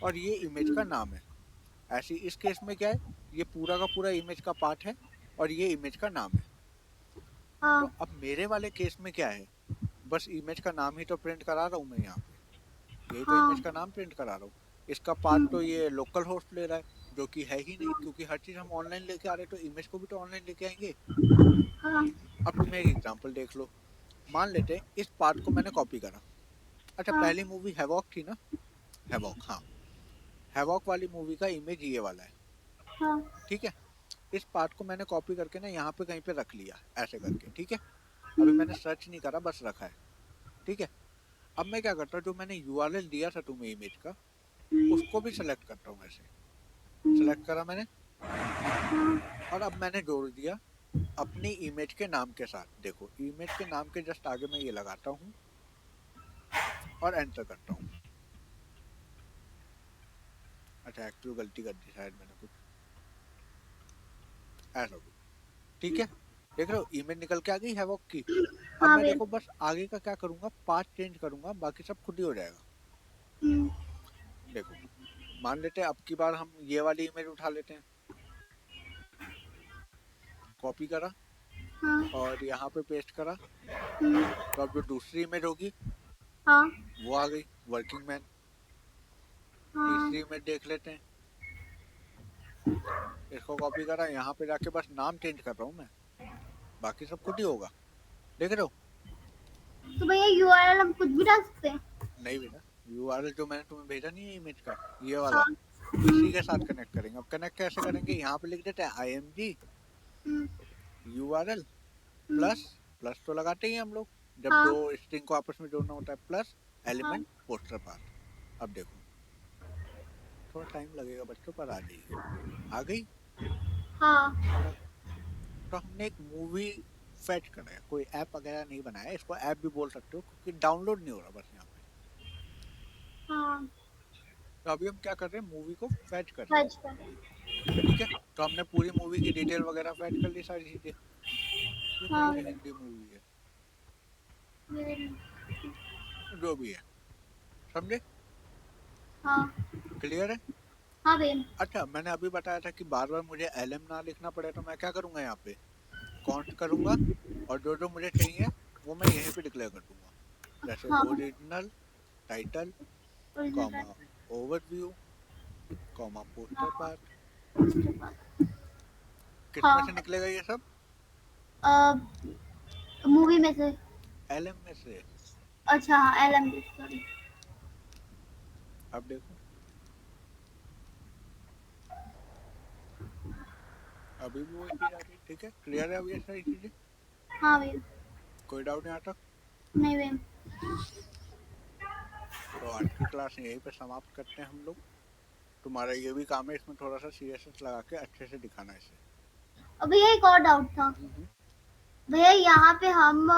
और ये इमेज का नाम है। ऐसे इस केस में क्या है, ये पूरा का पूरा इमेज का पार्ट है और ये इमेज का नाम है। तो हाँ। अब मेरे वाले केस में क्या है, बस इमेज का नाम ही तो प्रिंट करा रहा हूँ मैं यहाँ पे, यही तो इमेज हाँ। का नाम प्रिंट करा रहा हूँ। इसका पार्ट तो हम्म। ये लोकल होस्ट ले रहा है, जो कि है ही नहीं, क्योंकि हर चीज हम ऑनलाइन लेके आ रहे हैं, तो इमेज को भी तो ऑनलाइन लेके आएंगे। हाँ। अब तुम एक एग्जांपल देख लो, मान लेते हैं इस पार्ट को मैंने कॉपी करा। अच्छा हाँ। पहली मूवी हैवॉक थी ना, हैवॉक, हाँ, हैवॉक वाली मूवी का इमेज ये वाला है। हाँ। ठीक है, इस पार्ट को मैंने कॉपी करके ना यहाँ पे कहीं पे रख लिया ऐसे करके। ठीक है, अभी मैंने हम्म। सर्च नहीं करा, बस रखा है। ठीक है, अब मैं क्या करता हूँ, जो मैंने यूआरएल दिया था तुम्हें इमेज का, उसको भी सेलेक्ट करता हूँ ऐसे। सेलेक्ट करा मैंने, और अब मैंने जोड़ दिया अपनी इमेज के नाम के साथ। देखो इमेज के नाम के जस्ट आगे मैं ये लगाता हूँ और एंटर करता हूँ। अच्छा एक्चुअल गलती कर दी शायद मैंने कुछ, ऐसा कुछ। ठीक है, देख रहे हो ईमेल निकल के आ गई हैवॉक की। अब हाँ मैं भैया। देखो बस आगे का क्या करूंगा, पाथ चेंज करूंगा, बाकी सब खुद ही हो जाएगा। हम्म, देखो, मान लेते हैं अब की बार हम ये वाली ईमेल उठा लेते हैं, कॉपी करा हाँ। और यहाँ पे पेस्ट करा। हम्म, तो अब जो दूसरी इमेज होगी हाँ। वो आ गई, वर्किंग मैन। हाँ। तीसरी इमेज देख लेते हैं, इसको कॉपी करा, यहाँ पे जाके बस नाम चेंज कर रहा हूँ मैं, बाकी सब खुद ही होगा। देख रहे हो? तो भैया यूआरएल हम कुछ भी डाल सकते हैं? नहीं बेटा, यूआरएल जो मैंने तुम्हें भेजा नहीं है इमेज का, ये वाला, हाँ। इसी के साथ कनेक्ट करेंगे। अब कनेक्ट कैसे करेंगे, यहाँ पे लिख देते हैं IMG हम्म, URL हम्म, प्लस, प्लस तो लगाते ही हैं हम लोग जब दो हाँ। स्ट्रिंग को आपस में जोड़ना होता है, प्लस हाँ। Element poster path. अब देखो, थोड़ा टाइम लगेगा बच्चों पर आ जाएगी। आ गई हाँ। फटाक। तो हमने एक मूवी फेच करा है, कोई ऐप वगैरह नहीं बनाया, इसको ऐप भी बोल सकते हो क्योंकि डाउनलोड नहीं हो रहा बस यहाँ पे। हाँ। तो अभी हम क्या कर रहे हैं, मूवी को फेच कर रहे हैं। फर्ज पर। ठीक है, तो हमने पूरी मूवी की डिटेल वगैरह फेच कर ली, सारी चीजें। ये कौन हाँ सी भैया। हिंदी मूवी है, ये- जो भी है, समझे? हाँ। क्लियर है? हाँ भैया। अच्छा, मैंने अभी बताया था कि बार बार मुझे LM ना लिखना पड़े, तो मैं क्या करूंगा, यहाँ पे कॉन्स्ट करूंगा और जो जो मुझे चाहिए वो मैं यहीं पे डिक्लेयर कर दूंगा। जैसे हाँ। Original title, original comma title. Overview, comma poster हाँ। पाथ। उसके बाद। किस में से हाँ। निकलेगा ये सब? मूवी में से। LM में से। अच्छा हाँ, एलएम सॉरी। अब देखो, अभी भी वही चीज आ रही है। ठीक है, क्लियर है अब ये सारी चीजें? हाँ भैया। कोई डाउट यहाँ तक? नहीं भैया। तो आज की क्लास यहीं पे समाप्त करते हैं हम लोग। तुम्हारा ये भी काम है इसमें थोड़ा सा CSS लगा के अच्छे से दिखाना इसे। अब भैया एक और डाउट था। हम्म। भैया यहाँ पे हम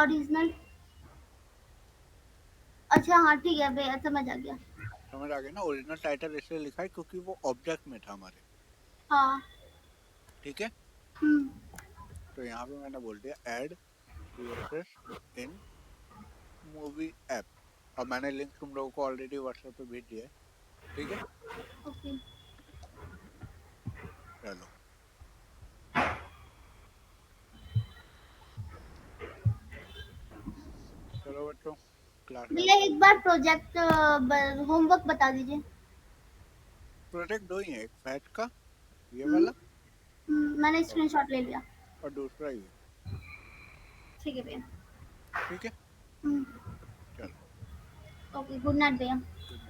ओरिजिनल। अच्छा हाँ ठीक है भैया, समझ आ गया। समझ आ गया ना, ओरिजिनल टाइटल इसलिए लिखा है क्योंकि वो ऑब्जेक्ट में था हमारे। हाँ। ठीक है, हम्म। तो यहाँ पे मैंने बोल दिया ऐड CSS इन मूवी ऐप। और मैंने लिंक तुम लोगों को ऑलरेडी व्हाट्सएप पे भेज दिया है। ठीक है, ओके। चलो। चलो बच्चों, क्लास भैया करते हैं। एक बार प्रोजेक्ट होमवर्क बता दीजिए। प्रोजेक्ट दो ही है, एक फैच का, ये हम्म, वाला, मैंने और स्क्रीनशॉट ले लिया। दूसरा ये। ठीक है भैया। ठीक है, हम्म, चलो, ओके गुड नाइट भैया। Good night.